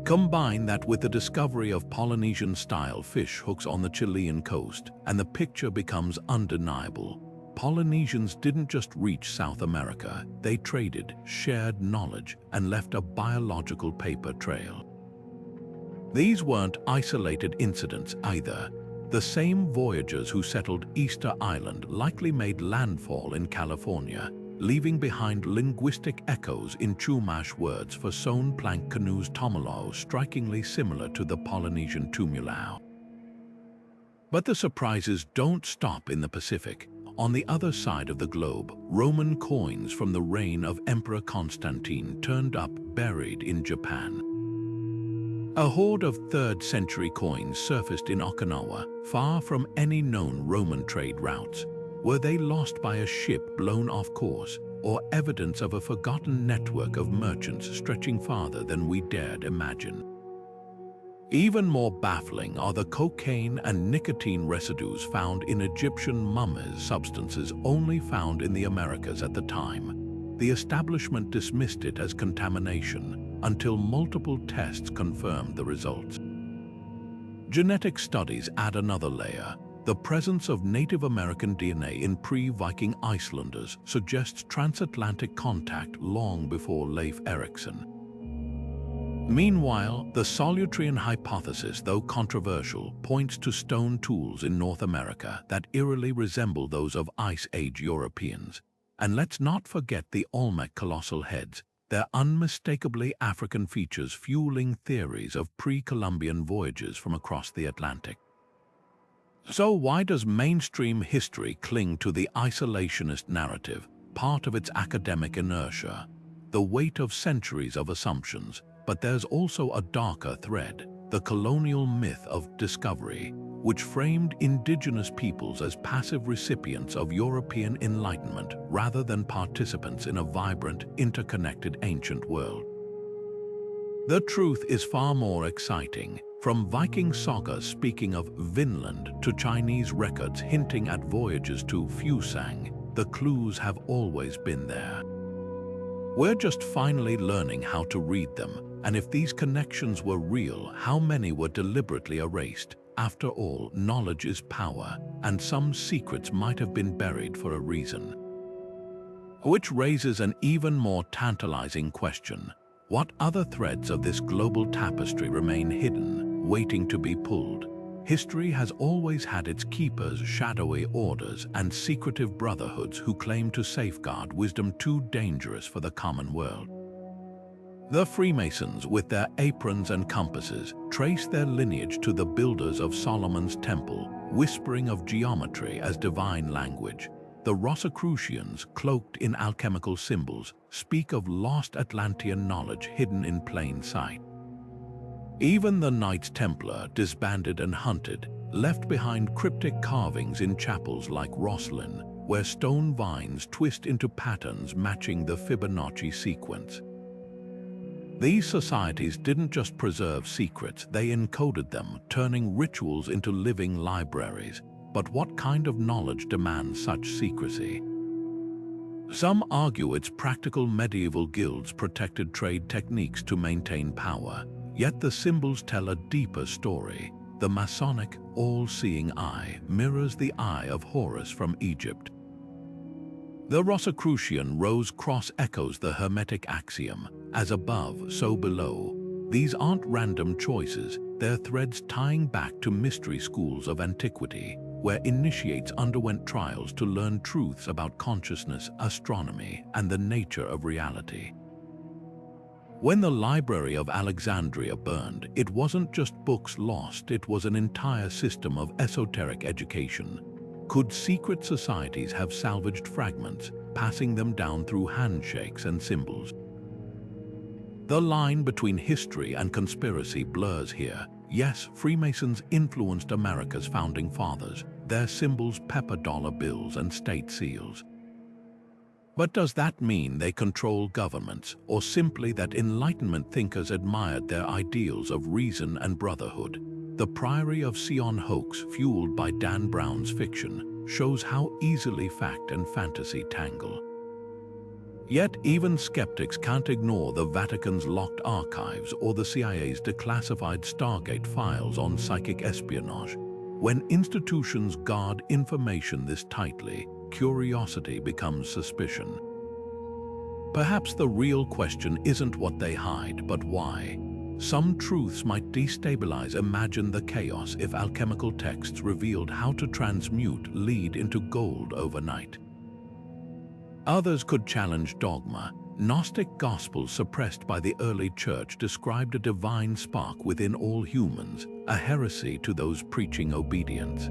Combine that with the discovery of Polynesian-style fish hooks on the Chilean coast, and the picture becomes undeniable. Polynesians didn't just reach South America, they traded, shared knowledge, and left a biological paper trail. These weren't isolated incidents either. The same voyagers who settled Easter Island likely made landfall in California, leaving behind linguistic echoes in Chumash words for sewn plank canoes, tomolao, strikingly similar to the Polynesian tumulao. But the surprises don't stop in the Pacific. On the other side of the globe, Roman coins from the reign of Emperor Constantine turned up buried in Japan. A hoard of 3rd century coins surfaced in Okinawa, far from any known Roman trade routes. Were they lost by a ship blown off course, or evidence of a forgotten network of merchants stretching farther than we dared imagine? Even more baffling are the cocaine and nicotine residues found in Egyptian mummies, substances only found in the Americas at the time. The establishment dismissed it as contamination until multiple tests confirmed the results. Genetic studies add another layer. The presence of Native American DNA in pre-Viking Icelanders suggests transatlantic contact long before Leif Erikson. Meanwhile, the Solutrean hypothesis, though controversial, points to stone tools in North America that eerily resemble those of Ice Age Europeans. And let's not forget the Olmec colossal heads, their unmistakably African features fueling theories of pre-Columbian voyages from across the Atlantic. So why does mainstream history cling to the isolationist narrative, part of its academic inertia? The weight of centuries of assumptions. But there's also a darker thread, the colonial myth of discovery, which framed indigenous peoples as passive recipients of European enlightenment rather than participants in a vibrant, interconnected ancient world. The truth is far more exciting. From Viking sagas speaking of Vinland to Chinese records hinting at voyages to Fusang, the clues have always been there. We're just finally learning how to read them, and if these connections were real, how many were deliberately erased? After all, knowledge is power, and some secrets might have been buried for a reason. Which raises an even more tantalizing question. What other threads of this global tapestry remain hidden, waiting to be pulled? History has always had its keepers, shadowy orders, and secretive brotherhoods who claim to safeguard wisdom too dangerous for the common world. The Freemasons, with their aprons and compasses, trace their lineage to the builders of Solomon's temple, whispering of geometry as divine language. The Rosicrucians, cloaked in alchemical symbols, speak of lost Atlantean knowledge hidden in plain sight. Even the Knights Templar, disbanded and hunted, left behind cryptic carvings in chapels like Rosslyn, where stone vines twist into patterns matching the Fibonacci sequence. These societies didn't just preserve secrets, they encoded them, turning rituals into living libraries. But what kind of knowledge demands such secrecy? Some argue its practical medieval guilds protected trade techniques to maintain power, yet the symbols tell a deeper story. The Masonic, all-seeing eye mirrors the eye of Horus from Egypt. The Rosicrucian rose cross echoes the Hermetic axiom, as above, so below. These aren't random choices, they're threads tying back to mystery schools of antiquity, where initiates underwent trials to learn truths about consciousness, astronomy, and the nature of reality. When the Library of Alexandria burned, it wasn't just books lost, it was an entire system of esoteric education. Could secret societies have salvaged fragments, passing them down through handshakes and symbols? The line between history and conspiracy blurs here. Yes, Freemasons influenced America's founding fathers, their symbols pepper dollar bills and state seals. But does that mean they control governments, or simply that Enlightenment thinkers admired their ideals of reason and brotherhood? The Priory of Sion hoax, fueled by Dan Brown's fiction, shows how easily fact and fantasy tangle. Yet even skeptics can't ignore the Vatican's locked archives or the CIA's declassified Stargate files on psychic espionage. When institutions guard information this tightly, curiosity becomes suspicion. Perhaps the real question isn't what they hide, but why. Some truths might destabilize. Imagine the chaos if alchemical texts revealed how to transmute lead into gold overnight. Others could challenge dogma. Gnostic gospels suppressed by the early church described a divine spark within all humans, a heresy to those preaching obedience.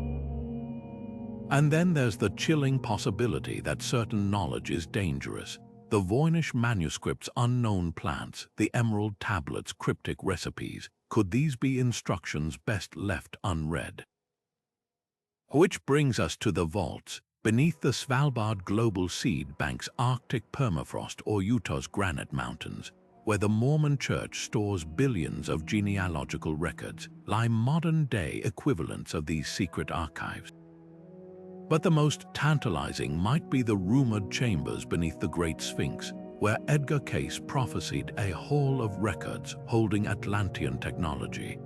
And then there's the chilling possibility that certain knowledge is dangerous. The Voynich manuscripts' unknown plants, the emerald tablets' cryptic recipes, could these be instructions best left unread? Which brings us to the vaults. Beneath the Svalbard Global Seed Bank's Arctic permafrost or Utah's granite mountains, where the Mormon Church stores billions of genealogical records, lie modern-day equivalents of these secret archives. But the most tantalizing might be the rumored chambers beneath the Great Sphinx, where Edgar Cayce prophesied a hall of records holding Atlantean technology.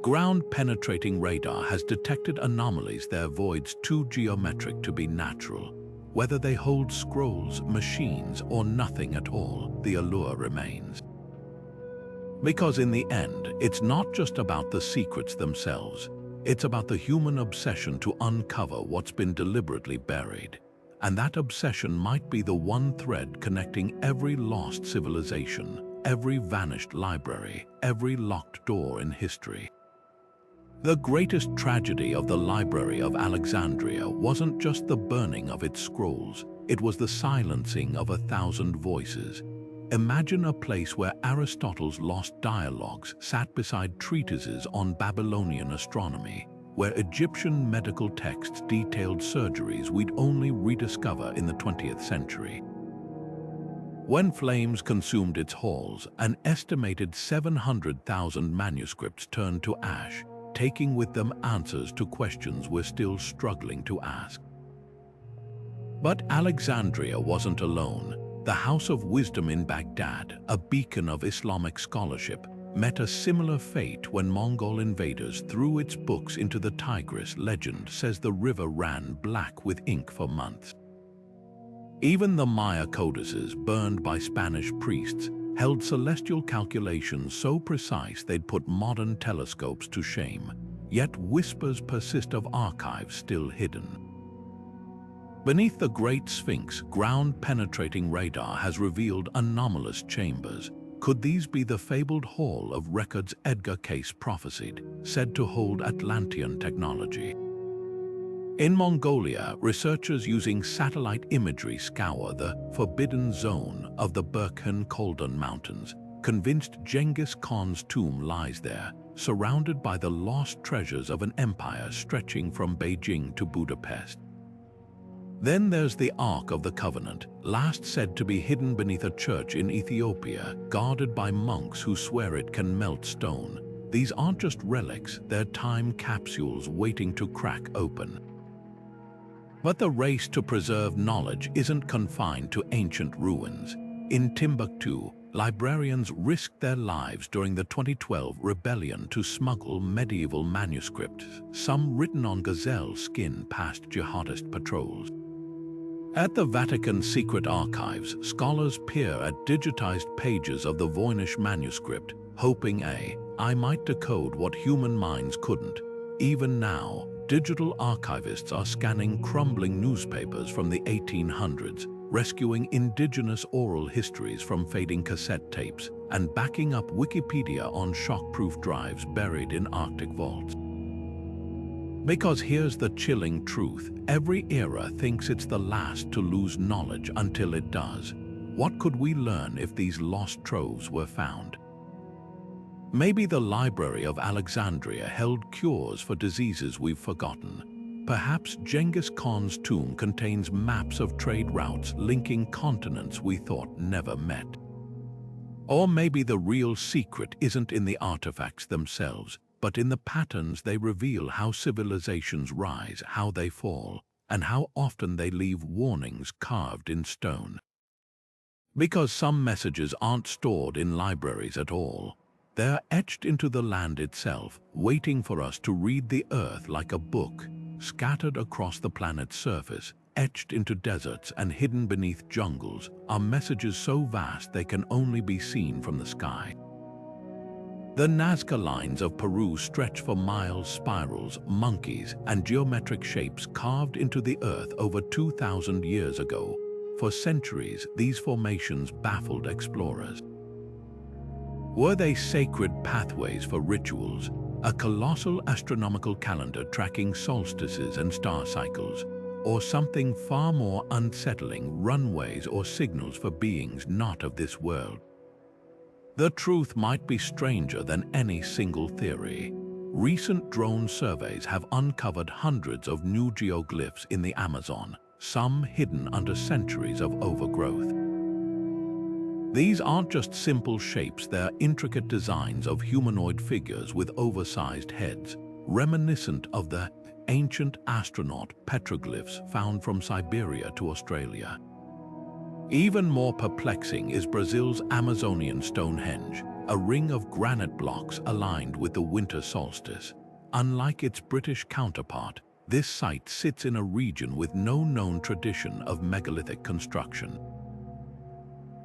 Ground-penetrating radar has detected anomalies their voids too geometric to be natural. Whether they hold scrolls, machines, or nothing at all, the allure remains. Because in the end, it's not just about the secrets themselves. It's about the human obsession to uncover what's been deliberately buried. And that obsession might be the one thread connecting every lost civilization, every vanished library, every locked door in history. The greatest tragedy of the Library of Alexandria wasn't just the burning of its scrolls, it was the silencing of 1,000 voices. Imagine a place where Aristotle's lost dialogues sat beside treatises on Babylonian astronomy, where Egyptian medical texts detailed surgeries we'd only rediscover in the 20th century. When flames consumed its halls, an estimated 700,000 manuscripts turned to ash, taking with them answers to questions we're still struggling to ask. But Alexandria wasn't alone. The House of Wisdom in Baghdad, a beacon of Islamic scholarship, met a similar fate when Mongol invaders threw its books into the Tigris. Legend says the river ran black with ink for months. Even the Maya codices, burned by Spanish priests, held celestial calculations so precise they'd put modern telescopes to shame. Yet whispers persist of archives still hidden. Beneath the Great Sphinx, ground-penetrating radar has revealed anomalous chambers. Could these be the fabled hall of records Edgar Cayce prophesied, said to hold Atlantean technology? In Mongolia, researchers using satellite imagery scour the forbidden zone of the Burkhan-Koldan Mountains, convinced Genghis Khan's tomb lies there, surrounded by the lost treasures of an empire stretching from Beijing to Budapest. Then there's the Ark of the Covenant, last said to be hidden beneath a church in Ethiopia, guarded by monks who swear it can melt stone. These aren't just relics, they're time capsules waiting to crack open. But the race to preserve knowledge isn't confined to ancient ruins. In Timbuktu, librarians risked their lives during the 2012 rebellion to smuggle medieval manuscripts, some written on gazelle skin past jihadist patrols. At the Vatican secret archives, scholars peer at digitized pages of the Voynich manuscript, hoping I might decode what human minds couldn't. Even now, digital archivists are scanning crumbling newspapers from the 1800s, rescuing indigenous oral histories from fading cassette tapes, and backing up Wikipedia on shockproof drives buried in Arctic vaults. Because here's the chilling truth, every era thinks it's the last to lose knowledge until it does. What could we learn if these lost troves were found? Maybe the Library of Alexandria held cures for diseases we've forgotten. Perhaps Genghis Khan's tomb contains maps of trade routes linking continents we thought never met. Or maybe the real secret isn't in the artifacts themselves, but in the patterns they reveal: how civilizations rise, how they fall, and how often they leave warnings carved in stone. Because some messages aren't stored in libraries at all. They're etched into the land itself, waiting for us to read the earth like a book, scattered across the planet's surface, etched into deserts and hidden beneath jungles, are messages so vast they can only be seen from the sky. The Nazca lines of Peru stretch for miles, spirals, monkeys, and geometric shapes carved into the earth over 2,000 years ago. For centuries, these formations baffled explorers. Were they sacred pathways for rituals, a colossal astronomical calendar tracking solstices and star cycles, or something far more unsettling, runways or signals for beings not of this world? The truth might be stranger than any single theory. Recent drone surveys have uncovered hundreds of new geoglyphs in the Amazon, some hidden under centuries of overgrowth. These aren't just simple shapes, they're intricate designs of humanoid figures with oversized heads, reminiscent of the ancient astronaut petroglyphs found from Siberia to Australia. Even more perplexing is Brazil's Amazonian Stonehenge, a ring of granite blocks aligned with the winter solstice. Unlike its British counterpart, this site sits in a region with no known tradition of megalithic construction.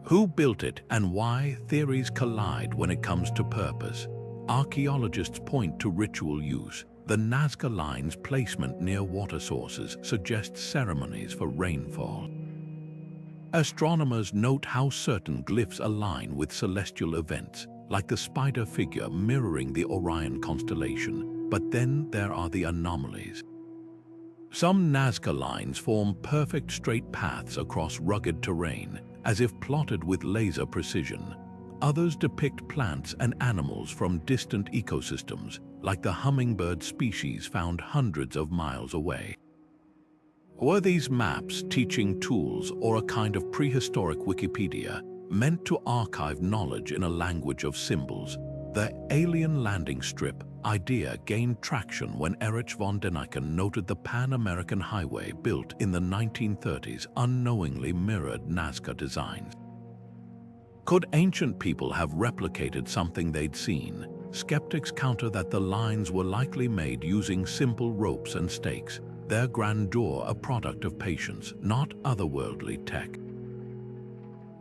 Who built it and why? Theories collide when it comes to purpose. Archaeologists point to ritual use. The Nazca line's placement near water sources suggests ceremonies for rainfall. Astronomers note how certain glyphs align with celestial events, like the spider figure mirroring the Orion constellation. But then there are the anomalies. Some Nazca lines form perfect straight paths across rugged terrain, as if plotted with laser precision. Others depict plants and animals from distant ecosystems, like the hummingbird species found hundreds of miles away. Were these maps teaching tools or a kind of prehistoric Wikipedia meant to archive knowledge in a language of symbols? The alien landing strip idea gained traction when Erich von Däniken noted the Pan-American Highway built in the 1930s unknowingly mirrored Nazca designs. Could ancient people have replicated something they'd seen? Skeptics counter that the lines were likely made using simple ropes and stakes, their grandeur a product of patience, not otherworldly tech.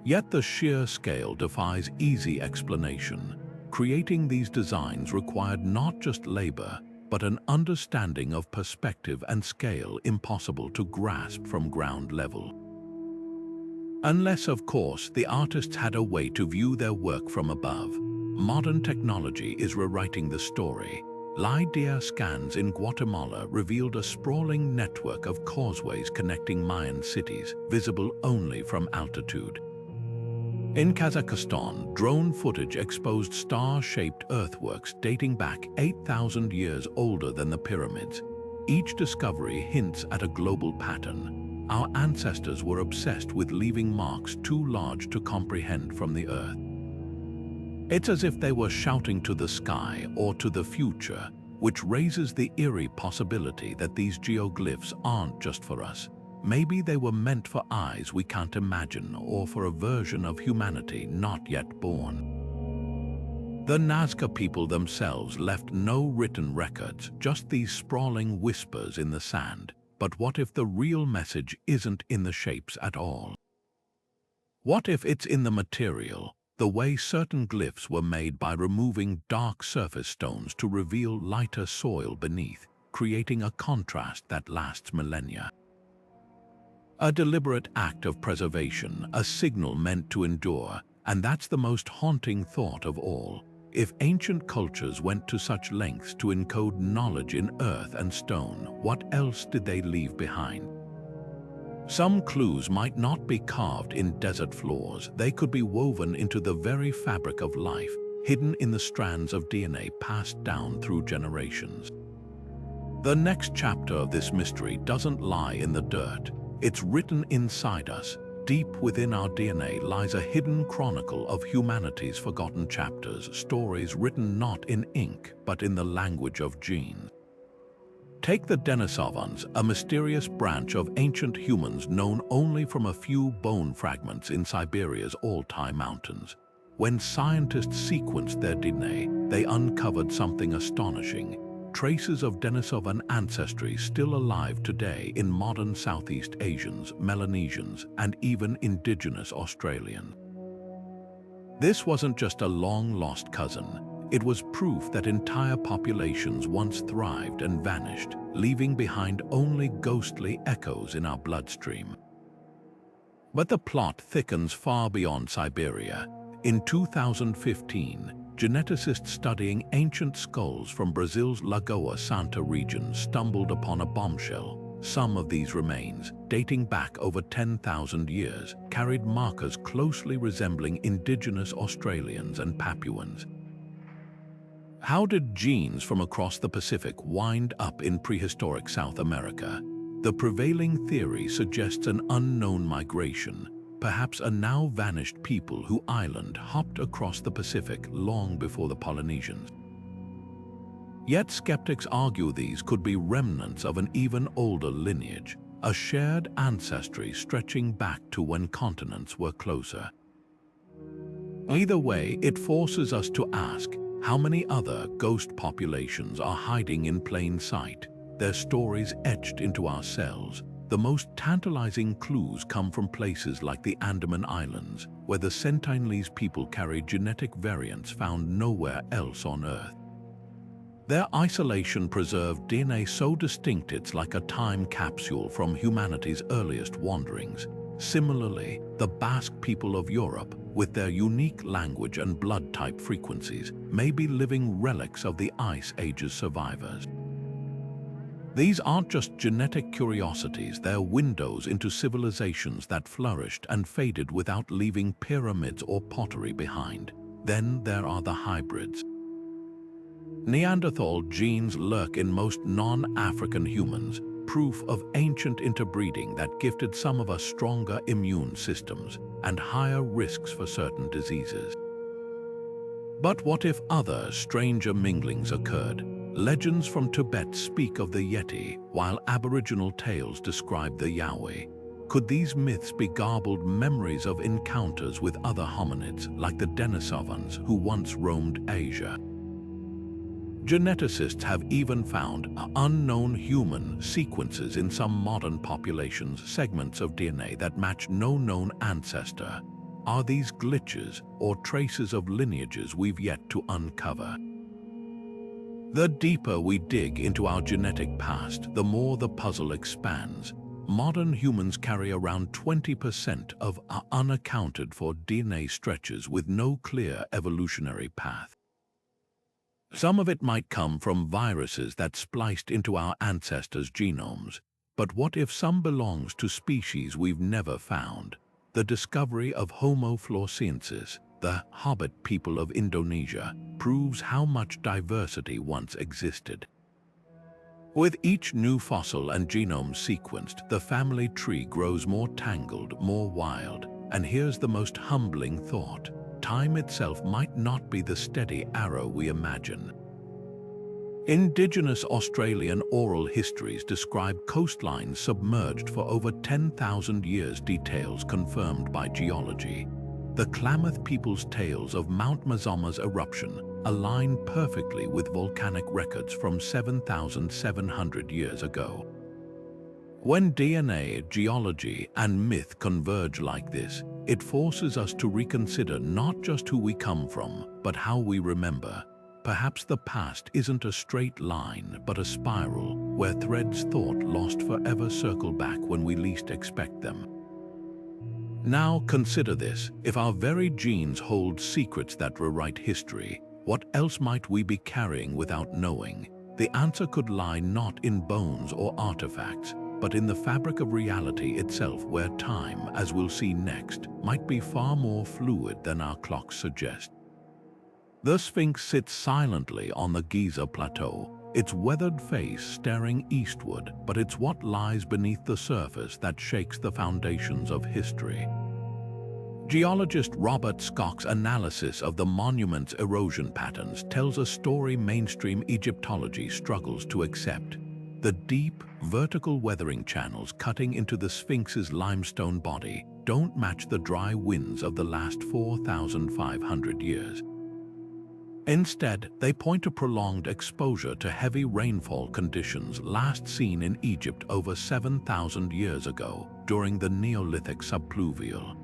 Yet the sheer scale defies easy explanation. Creating these designs required not just labor, but an understanding of perspective and scale impossible to grasp from ground level. Unless, of course, the artists had a way to view their work from above. Modern technology is rewriting the story. LiDAR scans in Guatemala revealed a sprawling network of causeways connecting Mayan cities, visible only from altitude. In Kazakhstan, drone footage exposed star-shaped earthworks dating back 8,000 years older than the pyramids. Each discovery hints at a global pattern. our ancestors were obsessed with leaving marks too large to comprehend from the earth. It's as if they were shouting to the sky or to the future, which raises the eerie possibility that these geoglyphs aren't just for us. Maybe they were meant for eyes we can't imagine, or for a version of humanity not yet born. The Nazca people themselves left no written records, just these sprawling whispers in the sand. But what if the real message isn't in the shapes at all? What if it's in the material, the way certain glyphs were made by removing dark surface stones to reveal lighter soil beneath, creating a contrast that lasts millennia? A deliberate act of preservation, a signal meant to endure, and that's the most haunting thought of all. If ancient cultures went to such lengths to encode knowledge in earth and stone, what else did they leave behind? Some clues might not be carved in desert floors. They could be woven into the very fabric of life, hidden in the strands of DNA passed down through generations. The next chapter of this mystery doesn't lie in the dirt. It's written inside us. Deep within our DNA lies a hidden chronicle of humanity's forgotten chapters, stories written not in ink, but in the language of genes. Take the Denisovans, a mysterious branch of ancient humans known only from a few bone fragments in Siberia's Altai Mountains. When scientists sequenced their DNA, they uncovered something astonishing. Traces of Denisovan ancestry still alive today in modern Southeast Asians, Melanesians, and even indigenous Australians. This wasn't just a long-lost cousin. It was proof that entire populations once thrived and vanished, leaving behind only ghostly echoes in our bloodstream. But the plot thickens far beyond Siberia. In 2015, geneticists studying ancient skulls from Brazil's Lagoa Santa region stumbled upon a bombshell. Some of these remains, dating back over 10,000 years, carried markers closely resembling indigenous Australians and Papuans. How did genes from across the Pacific wind up in prehistoric South America? The prevailing theory suggests an unknown migration, perhaps a now-vanished people who island hopped across the Pacific long before the Polynesians. Yet skeptics argue these could be remnants of an even older lineage, a shared ancestry stretching back to when continents were closer. Either way, it forces us to ask, how many other ghost populations are hiding in plain sight, their stories etched into our cells? The most tantalizing clues come from places like the Andaman Islands, where the Sentinelese people carry genetic variants found nowhere else on Earth. Their isolation preserved DNA so distinct it's like a time capsule from humanity's earliest wanderings. Similarly, the Basque people of Europe, with their unique language and blood-type frequencies, may be living relics of the Ice Age's survivors. These aren't just genetic curiosities, they're windows into civilizations that flourished and faded without leaving pyramids or pottery behind. Then there are the hybrids. Neanderthal genes lurk in most non-African humans, proof of ancient interbreeding that gifted some of us stronger immune systems and higher risks for certain diseases. But what if other, stranger minglings occurred? Legends from Tibet speak of the Yeti, while Aboriginal tales describe the Yowie. Could these myths be garbled memories of encounters with other hominids, like the Denisovans who once roamed Asia? Geneticists have even found unknown human sequences in some modern populations, segments of DNA that match no known ancestor. Are these glitches or traces of lineages we've yet to uncover? The deeper we dig into our genetic past, the more the puzzle expands. Modern humans carry around 20% of our unaccounted for DNA stretches with no clear evolutionary path. Some of it might come from viruses that spliced into our ancestors' genomes. But what if some belongs to species we've never found? The discovery of Homo floresiensis, the hobbit people of Indonesia, proves how much diversity once existed. With each new fossil and genome sequenced, the family tree grows more tangled, more wild. And here's the most humbling thought: time itself might not be the steady arrow we imagine. Indigenous Australian oral histories describe coastlines submerged for over 10,000 years, details confirmed by geology. The Klamath people's tales of Mount Mazoma's eruption align perfectly with volcanic records from 7,700 years ago. When DNA, geology, and myth converge like this, it forces us to reconsider not just who we come from, but how we remember. Perhaps the past isn't a straight line, but a spiral, where threads thought lost forever circle back when we least expect them. Now consider this: if our very genes hold secrets that rewrite history, what else might we be carrying without knowing? The answer could lie not in bones or artifacts, but in the fabric of reality itself, where time, as we'll see next, might be far more fluid than our clocks suggest. The Sphinx sits silently on the Giza Plateau, its weathered face staring eastward, but it's what lies beneath the surface that shakes the foundations of history. Geologist Robert Skock's analysis of the monument's erosion patterns tells a story mainstream Egyptology struggles to accept. The deep, vertical weathering channels cutting into the Sphinx's limestone body don't match the dry winds of the last 4,500 years. Instead, they point to prolonged exposure to heavy rainfall conditions last seen in Egypt over 7,000 years ago, during the Neolithic subpluvial.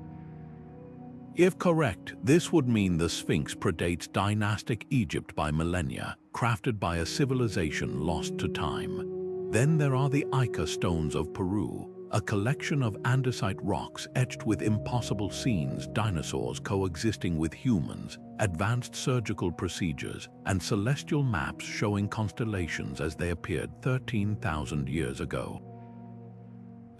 If correct, this would mean the Sphinx predates dynastic Egypt by millennia, crafted by a civilization lost to time. Then there are the Ica stones of Peru, a collection of andesite rocks etched with impossible scenes: dinosaurs coexisting with humans, advanced surgical procedures, and celestial maps showing constellations as they appeared 13,000 years ago.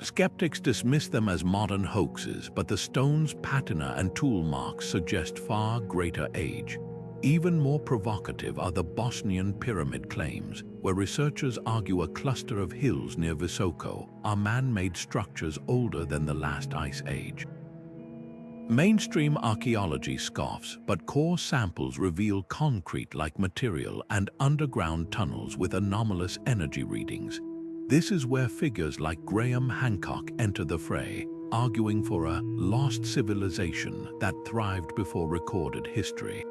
Skeptics dismiss them as modern hoaxes, but the stone's patina and tool marks suggest far greater age. Even more provocative are the Bosnian pyramid claims, where researchers argue a cluster of hills near Visoko are man-made structures older than the last ice age. Mainstream archaeology scoffs, but core samples reveal concrete-like material and underground tunnels with anomalous energy readings. This is where figures like Graham Hancock enter the fray, arguing for a lost civilization that thrived before recorded history.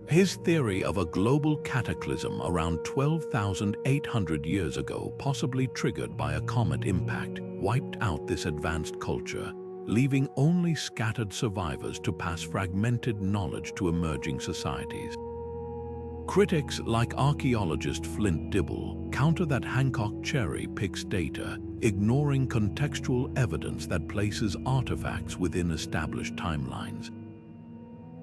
His theory of a global cataclysm around 12,800 years ago, possibly triggered by a comet impact, wiped out this advanced culture, leaving only scattered survivors to pass fragmented knowledge to emerging societies. Critics like archaeologist Flint Dibble counter that Hancock cherry-picks data, ignoring contextual evidence that places artifacts within established timelines.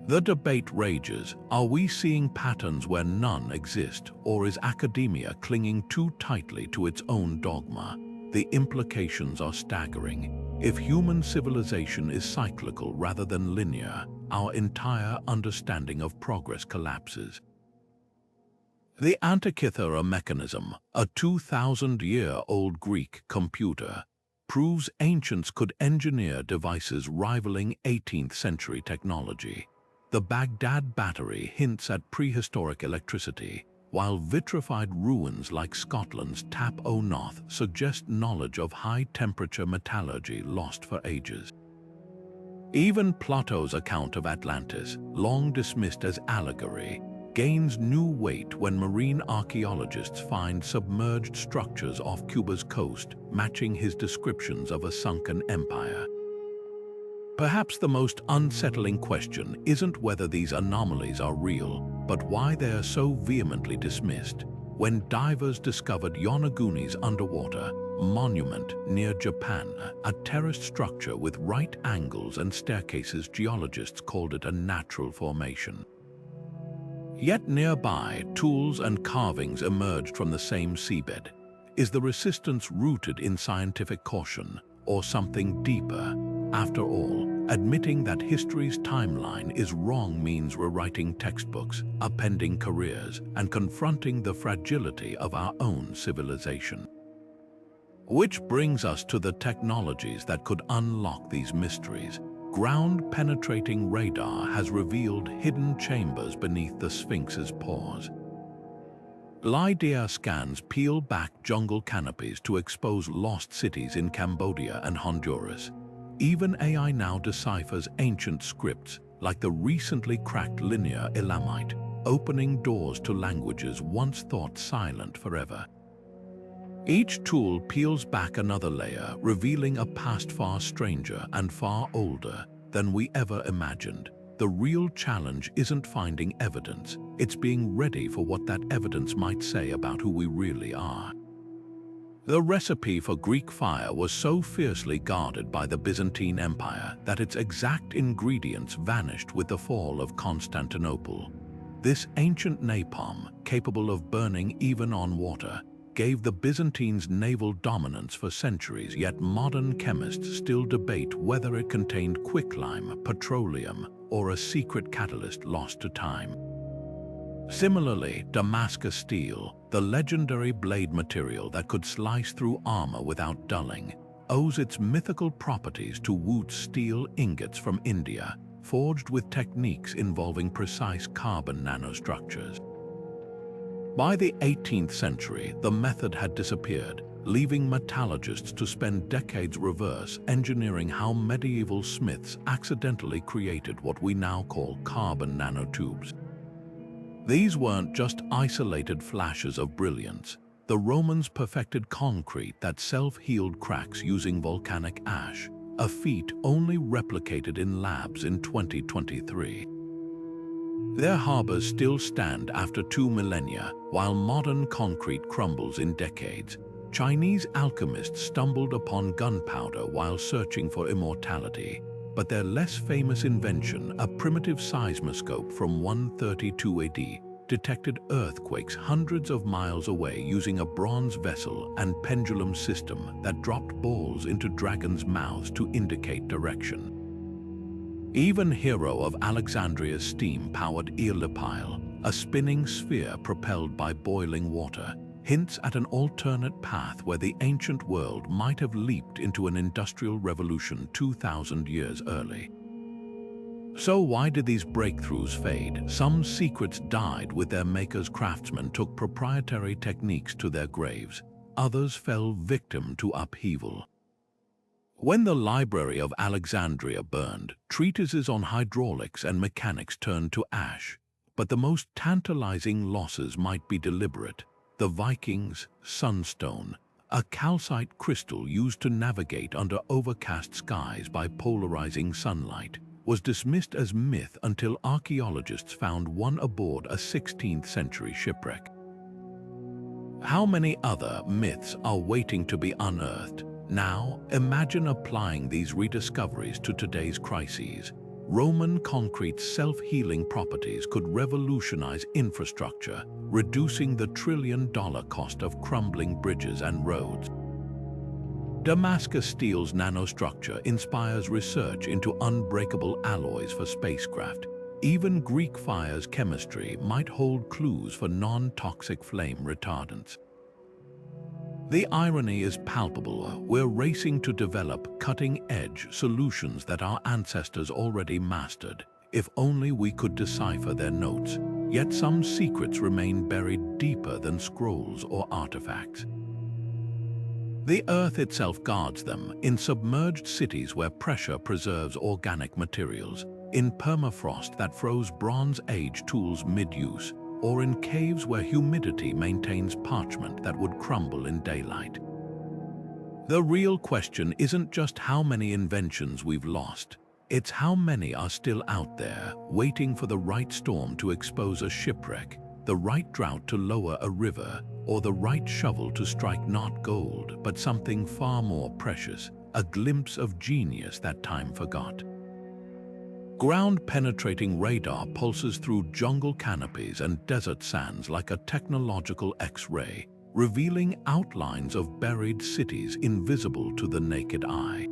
The debate rages: are we seeing patterns where none exist, or is academia clinging too tightly to its own dogma? The implications are staggering. If human civilization is cyclical rather than linear, our entire understanding of progress collapses. The Antikythera Mechanism, a 2,000-year-old Greek computer, proves ancients could engineer devices rivaling 18th-century technology. The Baghdad Battery hints at prehistoric electricity, while vitrified ruins like Scotland's Tap o' Noth suggest knowledge of high-temperature metallurgy lost for ages. Even Plato's account of Atlantis, long dismissed as allegory, gains new weight when marine archaeologists find submerged structures off Cuba's coast, matching his descriptions of a sunken empire. Perhaps the most unsettling question isn't whether these anomalies are real, but why they are so vehemently dismissed. When divers discovered Yonaguni's underwater monument near Japan, a terraced structure with right angles and staircases, geologists called it a natural formation. Yet nearby, tools and carvings emerged from the same seabed. Is the resistance rooted in scientific caution, or something deeper? After all, admitting that history's timeline is wrong means rewriting textbooks, upending careers, and confronting the fragility of our own civilization. Which brings us to the technologies that could unlock these mysteries. Ground-penetrating radar has revealed hidden chambers beneath the Sphinx's paws. LiDAR scans peel back jungle canopies to expose lost cities in Cambodia and Honduras. Even AI now deciphers ancient scripts, like the recently cracked Linear Elamite, opening doors to languages once thought silent forever. Each tool peels back another layer, revealing a past far stranger and far older than we ever imagined. The real challenge isn't finding evidence, it's being ready for what that evidence might say about who we really are. The recipe for Greek fire was so fiercely guarded by the Byzantine Empire that its exact ingredients vanished with the fall of Constantinople. This ancient napalm, capable of burning even on water, gave the Byzantines naval dominance for centuries, yet modern chemists still debate whether it contained quicklime, petroleum, or a secret catalyst lost to time. Similarly, Damascus steel, the legendary blade material that could slice through armor without dulling, owes its mythical properties to Wootz steel ingots from India, forged with techniques involving precise carbon nanostructures. By the 18th century, the method had disappeared, leaving metallurgists to spend decades reverse engineering how medieval smiths accidentally created what we now call carbon nanotubes. These weren't just isolated flashes of brilliance. The Romans perfected concrete that self-healed cracks using volcanic ash, a feat only replicated in labs in 2023. Their harbors still stand after 2 millennia, while modern concrete crumbles in decades. Chinese alchemists stumbled upon gunpowder while searching for immortality, but their less famous invention, a primitive seismoscope from 132 AD, detected earthquakes hundreds of miles away using a bronze vessel and pendulum system that dropped balls into dragons' mouths to indicate direction. Even Hero of Alexandria's steam-powered eolipile, a spinning sphere propelled by boiling water, hints at an alternate path where the ancient world might have leaped into an industrial revolution 2,000 years early. So why did these breakthroughs fade? Some secrets died with their makers. Craftsmen took proprietary techniques to their graves. Others fell victim to upheaval. When the Library of Alexandria burned, treatises on hydraulics and mechanics turned to ash. But the most tantalizing losses might be deliberate. The Vikings' sunstone, a calcite crystal used to navigate under overcast skies by polarizing sunlight, was dismissed as myth until archaeologists found one aboard a 16th century shipwreck. How many other myths are waiting to be unearthed? Now, imagine applying these rediscoveries to today's crises. Roman concrete's self-healing properties could revolutionize infrastructure, reducing the trillion-dollar cost of crumbling bridges and roads. Damascus steel's nanostructure inspires research into unbreakable alloys for spacecraft. Even Greek fire's chemistry might hold clues for non-toxic flame retardants. The irony is palpable. We're racing to develop cutting-edge solutions that our ancestors already mastered, if only we could decipher their notes. Yet some secrets remain buried deeper than scrolls or artifacts. The Earth itself guards them, in submerged cities where pressure preserves organic materials, in permafrost that froze Bronze Age tools mid-use, or in caves where humidity maintains parchment that would crumble in daylight. The real question isn't just how many inventions we've lost, it's how many are still out there, waiting for the right storm to expose a shipwreck, the right drought to lower a river, or the right shovel to strike not gold, but something far more precious, a glimpse of genius that time forgot. Ground-penetrating radar pulses through jungle canopies and desert sands like a technological X-ray, revealing outlines of buried cities invisible to the naked eye.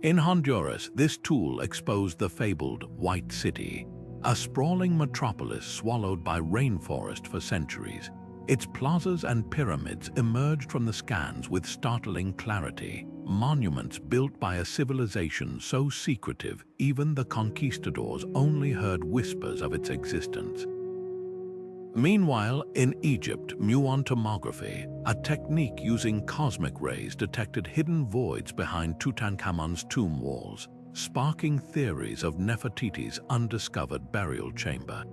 In Honduras, this tool exposed the fabled White City, a sprawling metropolis swallowed by rainforest for centuries. Its plazas and pyramids emerged from the scans with startling clarity, monuments built by a civilization so secretive even the conquistadors only heard whispers of its existence. Meanwhile, in Egypt, muon tomography, a technique using cosmic rays, detected hidden voids behind Tutankhamun's tomb walls, sparking theories of Nefertiti's undiscovered burial chamber.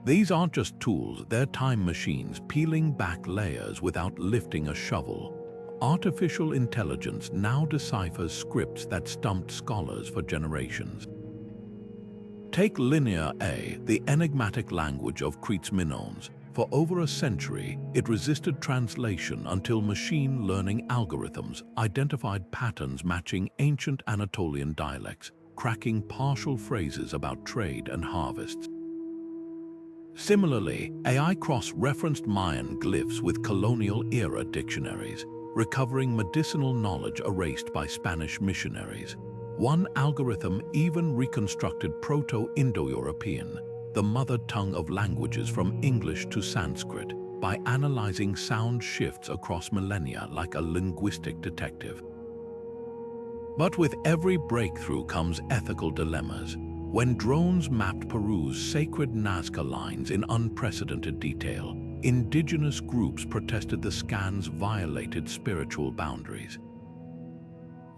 These aren't just tools, they're time machines peeling back layers without lifting a shovel. Artificial intelligence now deciphers scripts that stumped scholars for generations. Take Linear A, the enigmatic language of Crete's Minoans. For over a century, it resisted translation until machine learning algorithms identified patterns matching ancient Anatolian dialects, cracking partial phrases about trade and harvests. Similarly, AI cross-referenced Mayan glyphs with colonial-era dictionaries, recovering medicinal knowledge erased by Spanish missionaries. One algorithm even reconstructed Proto-Indo-European, the mother tongue of languages from English to Sanskrit, by analyzing sound shifts across millennia like a linguistic detective. But with every breakthrough comes ethical dilemmas. When drones mapped Peru's sacred Nazca lines in unprecedented detail, indigenous groups protested the scans violated spiritual boundaries.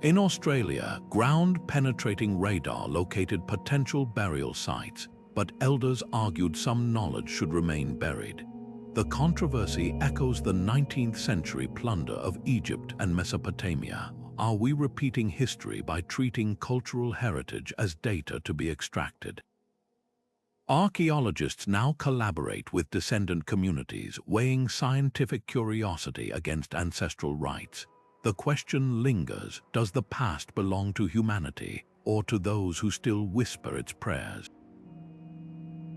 In Australia, ground-penetrating radar located potential burial sites, but elders argued some knowledge should remain buried. The controversy echoes the 19th century plunder of Egypt and Mesopotamia. Are we repeating history by treating cultural heritage as data to be extracted? Archaeologists now collaborate with descendant communities, weighing scientific curiosity against ancestral rites. The question lingers, does the past belong to humanity or to those who still whisper its prayers?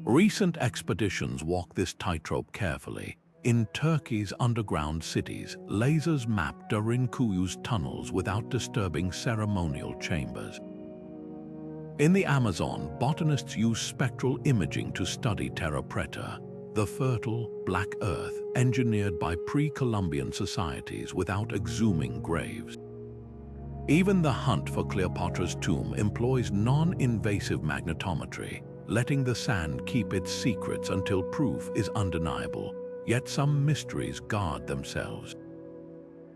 Recent expeditions walk this tightrope carefully. In Turkey's underground cities, lasers map Derinkuyu's tunnels without disturbing ceremonial chambers. In the Amazon, botanists use spectral imaging to study terra preta, the fertile, black earth engineered by pre-Columbian societies without exhuming graves. Even the hunt for Cleopatra's tomb employs non-invasive magnetometry, letting the sand keep its secrets until proof is undeniable. Yet some mysteries guard themselves.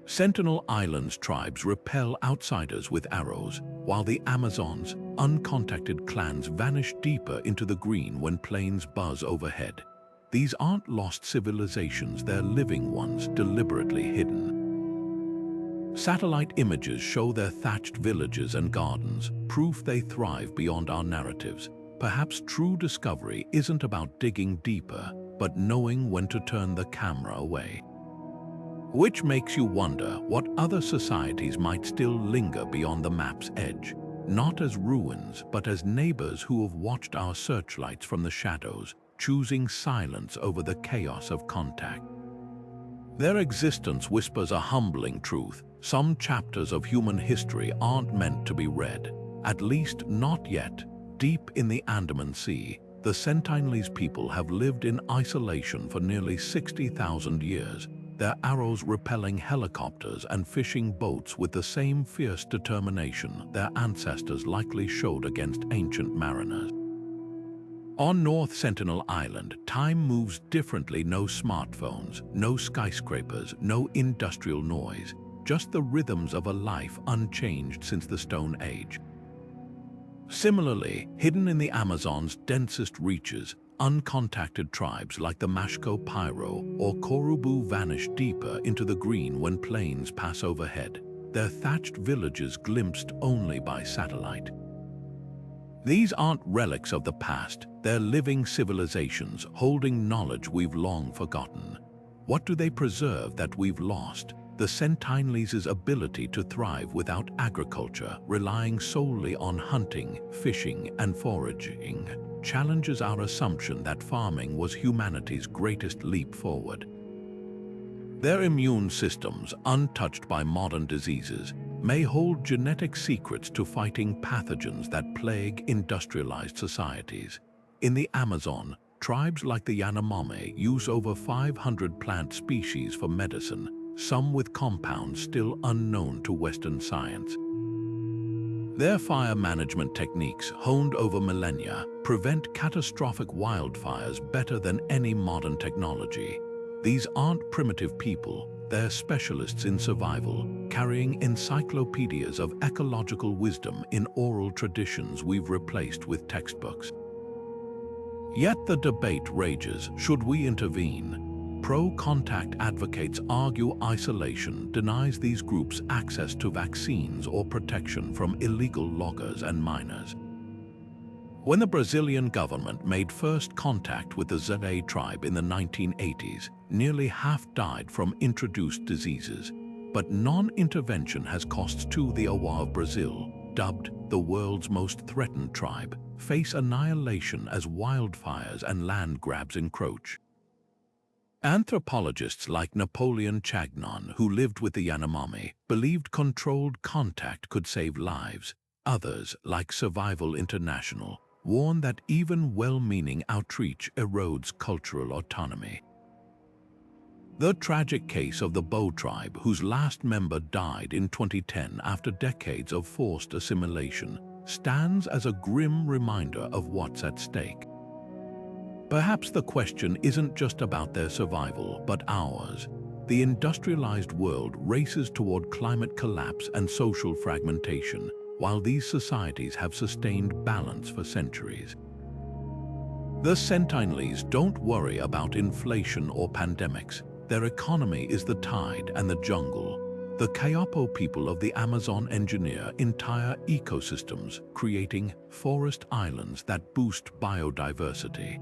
Sentinel Islands tribes repel outsiders with arrows, while the Amazon's uncontacted clans vanish deeper into the green when planes buzz overhead. These aren't lost civilizations, they're living ones deliberately hidden. Satellite images show their thatched villages and gardens, proof they thrive beyond our narratives. Perhaps true discovery isn't about digging deeper, but knowing when to turn the camera away. Which makes you wonder what other societies might still linger beyond the map's edge, not as ruins, but as neighbors who have watched our searchlights from the shadows, choosing silence over the chaos of contact. Their existence whispers a humbling truth. Some chapters of human history aren't meant to be read, at least not yet. Deep in the Andaman Sea, the Sentinelese people have lived in isolation for nearly 60,000 years, their arrows repelling helicopters and fishing boats with the same fierce determination their ancestors likely showed against ancient mariners. On North Sentinel Island, time moves differently. No smartphones, no skyscrapers, no industrial noise, just the rhythms of a life unchanged since the Stone Age. Similarly, hidden in the Amazon's densest reaches, uncontacted tribes like the Mashko Pyro or Korubu vanish deeper into the green when planes pass overhead, their thatched villages glimpsed only by satellite. These aren't relics of the past, they're living civilizations holding knowledge we've long forgotten. What do they preserve that we've lost? The Sentinelese's ability to thrive without agriculture, relying solely on hunting, fishing, and foraging, challenges our assumption that farming was humanity's greatest leap forward. Their immune systems, untouched by modern diseases, may hold genetic secrets to fighting pathogens that plague industrialized societies. In the Amazon, tribes like the Yanomami use over 500 plant species for medicine, some with compounds still unknown to Western science. Their fire management techniques, honed over millennia, prevent catastrophic wildfires better than any modern technology. These aren't primitive people, they're specialists in survival, carrying encyclopedias of ecological wisdom in oral traditions we've replaced with textbooks. Yet the debate rages, should we intervene? Pro-contact advocates argue isolation denies these groups access to vaccines or protection from illegal loggers and miners. When the Brazilian government made first contact with the Zé tribe in the 1980s, nearly half died from introduced diseases. But non-intervention has cost too. The Awa of Brazil, dubbed the world's most threatened tribe, face annihilation as wildfires and land grabs encroach. Anthropologists like Napoleon Chagnon, who lived with the Yanomami, believed controlled contact could save lives. Others, like Survival International, warn that even well-meaning outreach erodes cultural autonomy. The tragic case of the Bo tribe, whose last member died in 2010 after decades of forced assimilation, stands as a grim reminder of what's at stake. Perhaps the question isn't just about their survival, but ours. The industrialized world races toward climate collapse and social fragmentation, while these societies have sustained balance for centuries. The Sentinelese don't worry about inflation or pandemics. Their economy is the tide and the jungle. The Kayapo people of the Amazon engineer entire ecosystems, creating forest islands that boost biodiversity.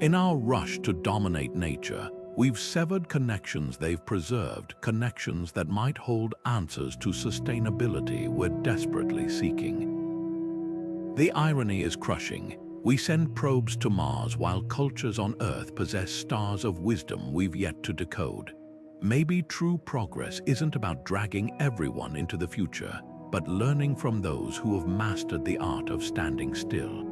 In our rush to dominate nature, we've severed connections they've preserved, connections that might hold answers to sustainability we're desperately seeking. The irony is crushing. We send probes to Mars while cultures on Earth possess stars of wisdom we've yet to decode. Maybe true progress isn't about dragging everyone into the future, but learning from those who have mastered the art of standing still.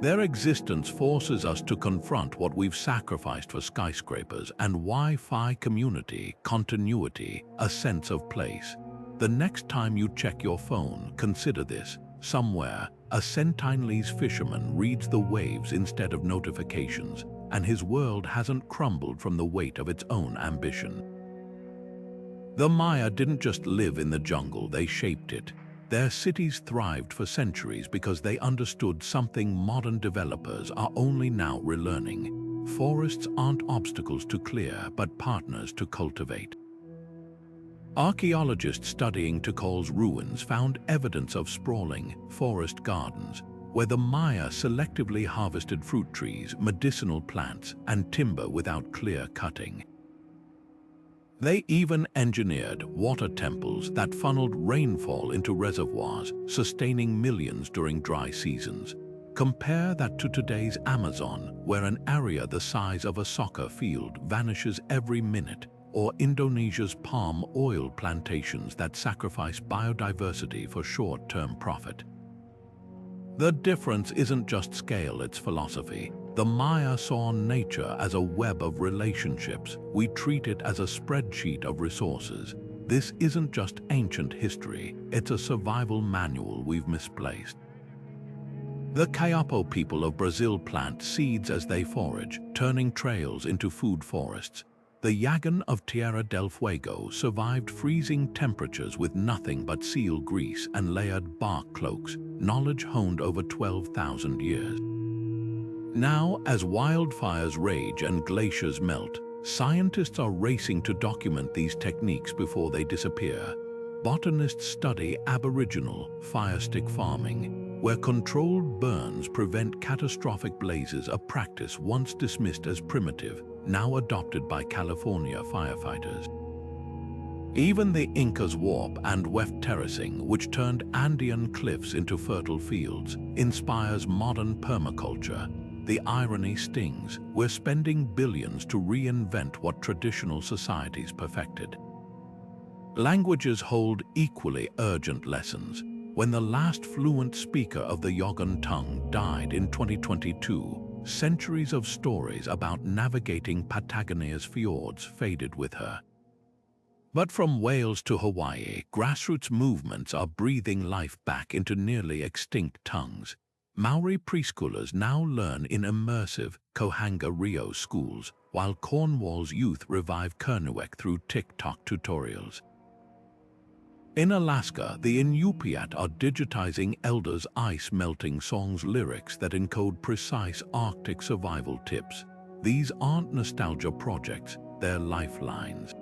Their existence forces us to confront what we've sacrificed for skyscrapers and Wi-Fi community, continuity, a sense of place. The next time you check your phone, consider this. Somewhere, a Sentinelese fisherman reads the waves instead of notifications, and his world hasn't crumbled from the weight of its own ambition. The Maya didn't just live in the jungle, they shaped it. Their cities thrived for centuries because they understood something modern developers are only now relearning. Forests aren't obstacles to clear, but partners to cultivate. Archaeologists studying Tikol's ruins found evidence of sprawling forest gardens, where the Maya selectively harvested fruit trees, medicinal plants, and timber without clear cutting. They even engineered water temples that funneled rainfall into reservoirs, sustaining millions during dry seasons. Compare that to today's Amazon, where an area the size of a soccer field vanishes every minute, or Indonesia's palm oil plantations that sacrifice biodiversity for short-term profit. The difference isn't just scale, it's philosophy. The Maya saw nature as a web of relationships. We treat it as a spreadsheet of resources. This isn't just ancient history, it's a survival manual we've misplaced. The Kayapo people of Brazil plant seeds as they forage, turning trails into food forests. The Yagan of Tierra del Fuego survived freezing temperatures with nothing but seal grease and layered bark cloaks, knowledge honed over 12,000 years. Now, as wildfires rage and glaciers melt, scientists are racing to document these techniques before they disappear. Botanists study aboriginal firestick farming, where controlled burns prevent catastrophic blazes, a practice once dismissed as primitive, now adopted by California firefighters. Even the Inca's warp and weft terracing, which turned Andean cliffs into fertile fields, inspires modern permaculture. the irony stings. We're spending billions to reinvent what traditional societies perfected. Languages hold equally urgent lessons. When the last fluent speaker of the Yonaguni tongue died in 2022, centuries of stories about navigating Patagonia's fjords faded with her. But from Wales to Hawaii, grassroots movements are breathing life back into nearly extinct tongues. Maori preschoolers now learn in immersive Kohanga Rio schools, while Cornwall's youth revive Kernuek through TikTok tutorials. In Alaska, the Inupiat are digitizing elders' ice-melting songs lyrics that encode precise Arctic survival tips. These aren't nostalgia projects, they're lifelines.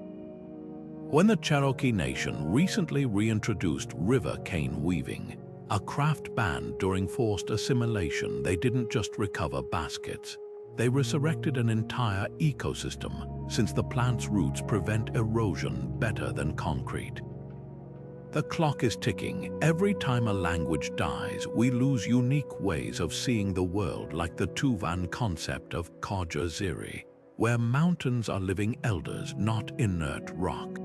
When the Cherokee Nation recently reintroduced river cane weaving, a craft banned during forced assimilation, they didn't just recover baskets. They resurrected an entire ecosystem, since the plant's roots prevent erosion better than concrete. The clock is ticking. Every time a language dies, we lose unique ways of seeing the world, like the Tuvan concept of Kaja Ziri, where mountains are living elders, not inert rock.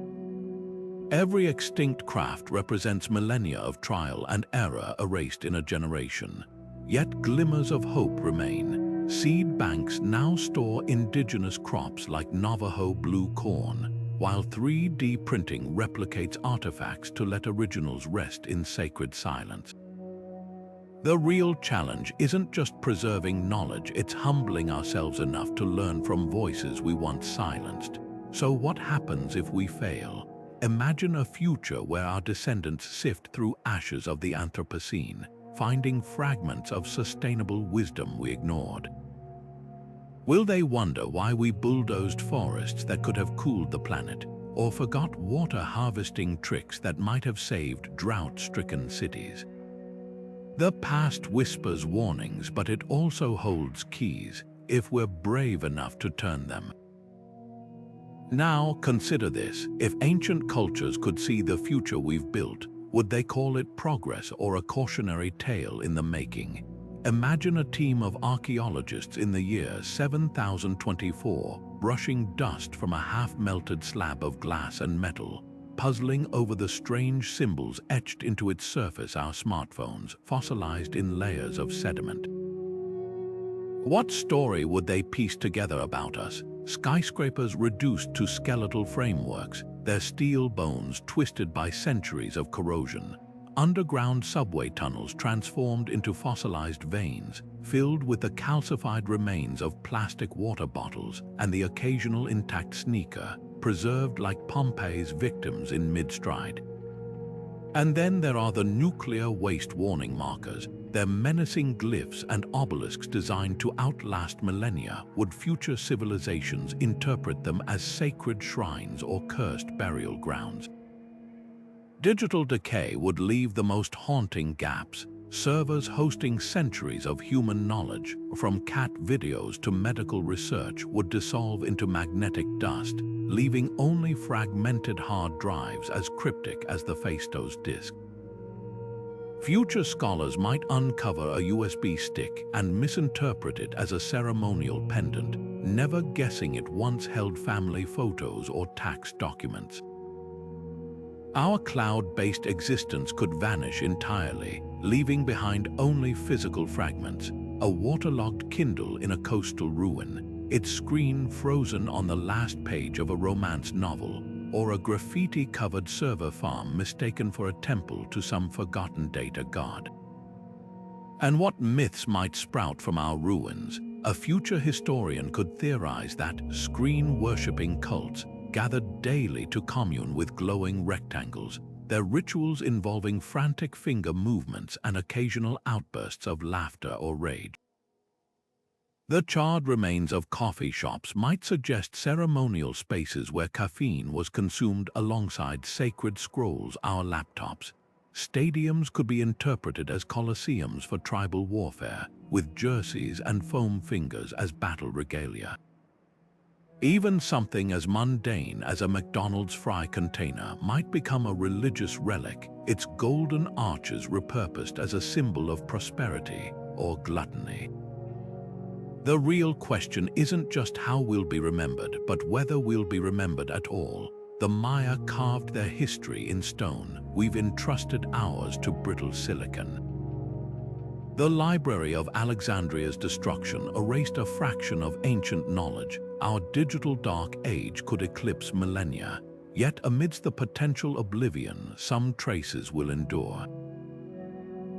Every extinct craft represents millennia of trial and error erased in a generation. Yet glimmers of hope remain. Seed banks now store indigenous crops like Navajo blue corn, while 3D printing replicates artifacts to let originals rest in sacred silence. The real challenge isn't just preserving knowledge, it's humbling ourselves enough to learn from voices we once silenced. So what happens if we fail? Imagine a future where our descendants sift through ashes of the Anthropocene, finding fragments of sustainable wisdom we ignored. Will they wonder why we bulldozed forests that could have cooled the planet, or forgot water harvesting tricks that might have saved drought-stricken cities? The past whispers warnings, but it also holds keys, if we're brave enough to turn them. Now consider this: if ancient cultures could see the future we've built, would they call it progress or a cautionary tale in the making? Imagine a team of archaeologists in the year 7024 brushing dust from a half-melted slab of glass and metal, puzzling over the strange symbols etched into its surface, our smartphones, fossilized in layers of sediment. What story would they piece together about us? Skyscrapers reduced to skeletal frameworks, their steel bones twisted by centuries of corrosion. Underground subway tunnels transformed into fossilized veins, filled with the calcified remains of plastic water bottles and the occasional intact sneaker, preserved like Pompeii's victims in mid-stride. And then there are the nuclear waste warning markers, their menacing glyphs and obelisks designed to outlast millennia. Would future civilizations interpret them as sacred shrines or cursed burial grounds? Digital decay would leave the most haunting gaps. Servers hosting centuries of human knowledge, from cat videos to medical research, would dissolve into magnetic dust, leaving only fragmented hard drives as cryptic as the Phaistos disk. Future scholars might uncover a USB stick and misinterpret it as a ceremonial pendant, never guessing it once held family photos or tax documents. Our cloud-based existence could vanish entirely, leaving behind only physical fragments, a waterlogged Kindle in a coastal ruin, its screen frozen on the last page of a romance novel, or a graffiti-covered server farm mistaken for a temple to some forgotten data god. And what myths might sprout from our ruins? A future historian could theorize that screen-worshipping cults gathered daily to commune with glowing rectangles, their rituals involving frantic finger movements and occasional outbursts of laughter or rage. The charred remains of coffee shops might suggest ceremonial spaces where caffeine was consumed alongside sacred scrolls, our laptops. Stadiums could be interpreted as coliseums for tribal warfare, with jerseys and foam fingers as battle regalia. Even something as mundane as a McDonald's fry container might become a religious relic, its golden arches repurposed as a symbol of prosperity or gluttony. The real question isn't just how we'll be remembered, but whether we'll be remembered at all. The Maya carved their history in stone. We've entrusted ours to brittle silicon. The Library of Alexandria's destruction erased a fraction of ancient knowledge. Our digital dark age could eclipse millennia. Yet amidst the potential oblivion, some traces will endure.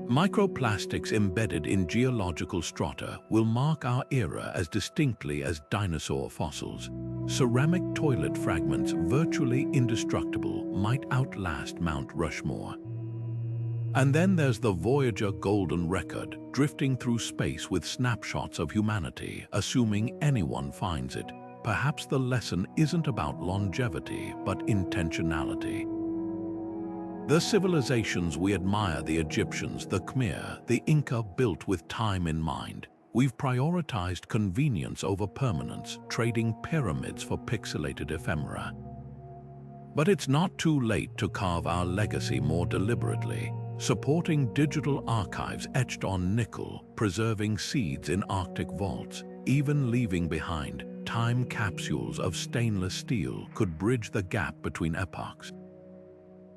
Microplastics embedded in geological strata will mark our era as distinctly as dinosaur fossils. Ceramic toilet fragments, virtually indestructible, might outlast Mount Rushmore. And then there's the Voyager golden record, drifting through space with snapshots of humanity, assuming anyone finds it. Perhaps the lesson isn't about longevity, but intentionality. The civilizations we admire, the Egyptians, the Khmer, the Inca, built with time in mind. We've prioritized convenience over permanence, trading pyramids for pixelated ephemera. But it's not too late to carve our legacy more deliberately, supporting digital archives etched on nickel, preserving seeds in Arctic vaults, even leaving behind time capsules of stainless steel could bridge the gap between epochs.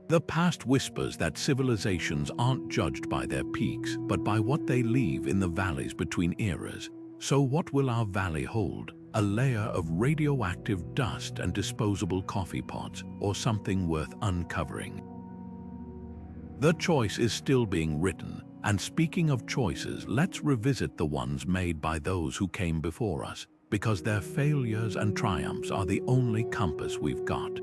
The past whispers that civilizations aren't judged by their peaks, but by what they leave in the valleys between eras. So what will our valley hold? A layer of radioactive dust and disposable coffee pots, or something worth uncovering? The choice is still being written, and speaking of choices, let's revisit the ones made by those who came before us, because their failures and triumphs are the only compass we've got.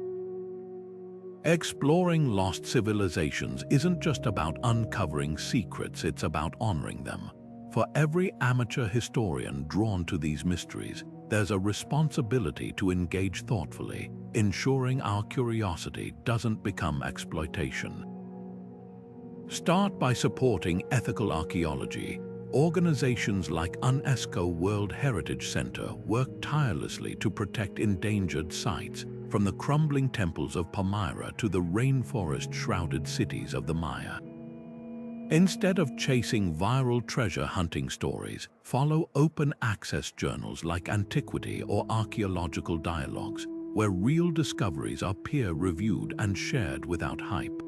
Exploring lost civilizations isn't just about uncovering secrets, it's about honoring them. For every amateur historian drawn to these mysteries, there's a responsibility to engage thoughtfully, ensuring our curiosity doesn't become exploitation. Start by supporting ethical archaeology. Organizations like UNESCO World Heritage Center work tirelessly to protect endangered sites, from the crumbling temples of Palmyra to the rainforest-shrouded cities of the Maya. Instead of chasing viral treasure hunting stories, follow open-access journals like Antiquity or Archaeological Dialogues, where real discoveries are peer-reviewed and shared without hype.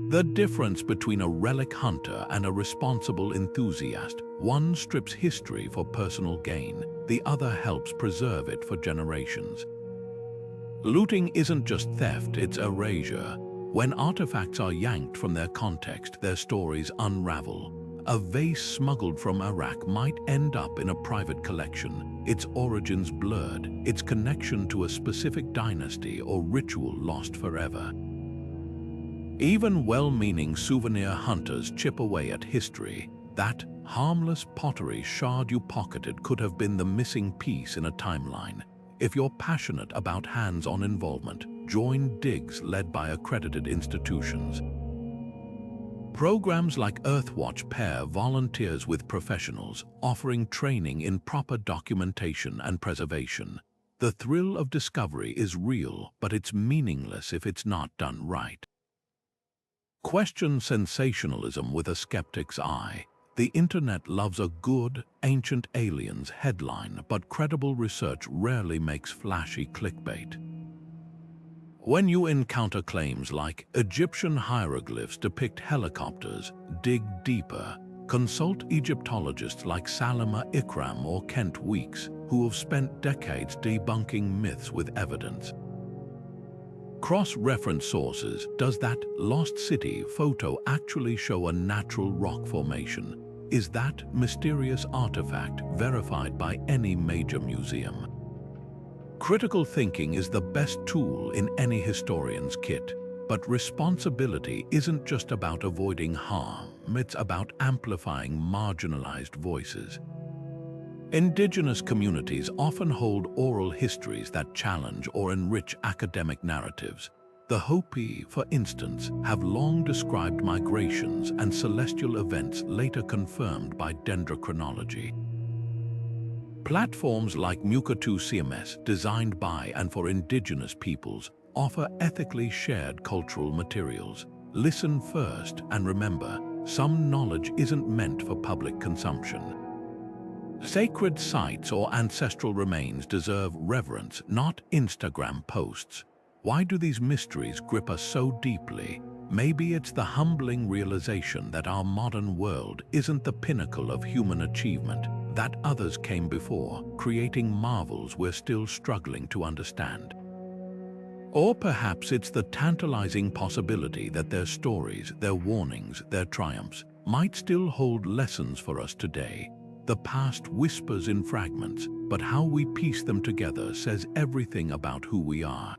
The difference between a relic hunter and a responsible enthusiast: one strips history for personal gain, the other helps preserve it for generations. Looting isn't just theft, it's erasure. When artifacts are yanked from their context, their stories unravel. A vase smuggled from Iraq might end up in a private collection, its origins blurred, its connection to a specific dynasty or ritual lost forever. Even well-meaning souvenir hunters chip away at history. That harmless pottery shard you pocketed could have been the missing piece in a timeline. If you're passionate about hands-on involvement, join digs led by accredited institutions. Programs like Earthwatch pair volunteers with professionals, offering training in proper documentation and preservation. The thrill of discovery is real, but it's meaningless if it's not done right. Question sensationalism with a skeptic's eye. The internet loves a good, ancient aliens headline, but credible research rarely makes flashy clickbait. When you encounter claims like Egyptian hieroglyphs depict helicopters, dig deeper. Consult Egyptologists like Salama Ikram or Kent Weeks, who have spent decades debunking myths with evidence. Cross-reference sources. Does that lost city photo actually show a natural rock formation? Is that mysterious artifact verified by any major museum? Critical thinking is the best tool in any historian's kit, but responsibility isn't just about avoiding harm, it's about amplifying marginalized voices. Indigenous communities often hold oral histories that challenge or enrich academic narratives. The Hopi, for instance, have long described migrations and celestial events later confirmed by dendrochronology. Platforms like Mukatu CMS, designed by and for indigenous peoples, offer ethically shared cultural materials. Listen first and remember, some knowledge isn't meant for public consumption. Sacred sites or ancestral remains deserve reverence, not Instagram posts. Why do these mysteries grip us so deeply? Maybe it's the humbling realization that our modern world isn't the pinnacle of human achievement, that others came before, creating marvels we're still struggling to understand. Or perhaps it's the tantalizing possibility that their stories, their warnings, their triumphs might still hold lessons for us today. The past whispers in fragments, but how we piece them together says everything about who we are.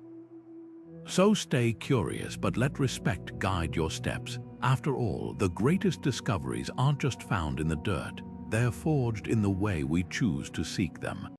So stay curious, but let respect guide your steps. After all, the greatest discoveries aren't just found in the dirt, they're forged in the way we choose to seek them.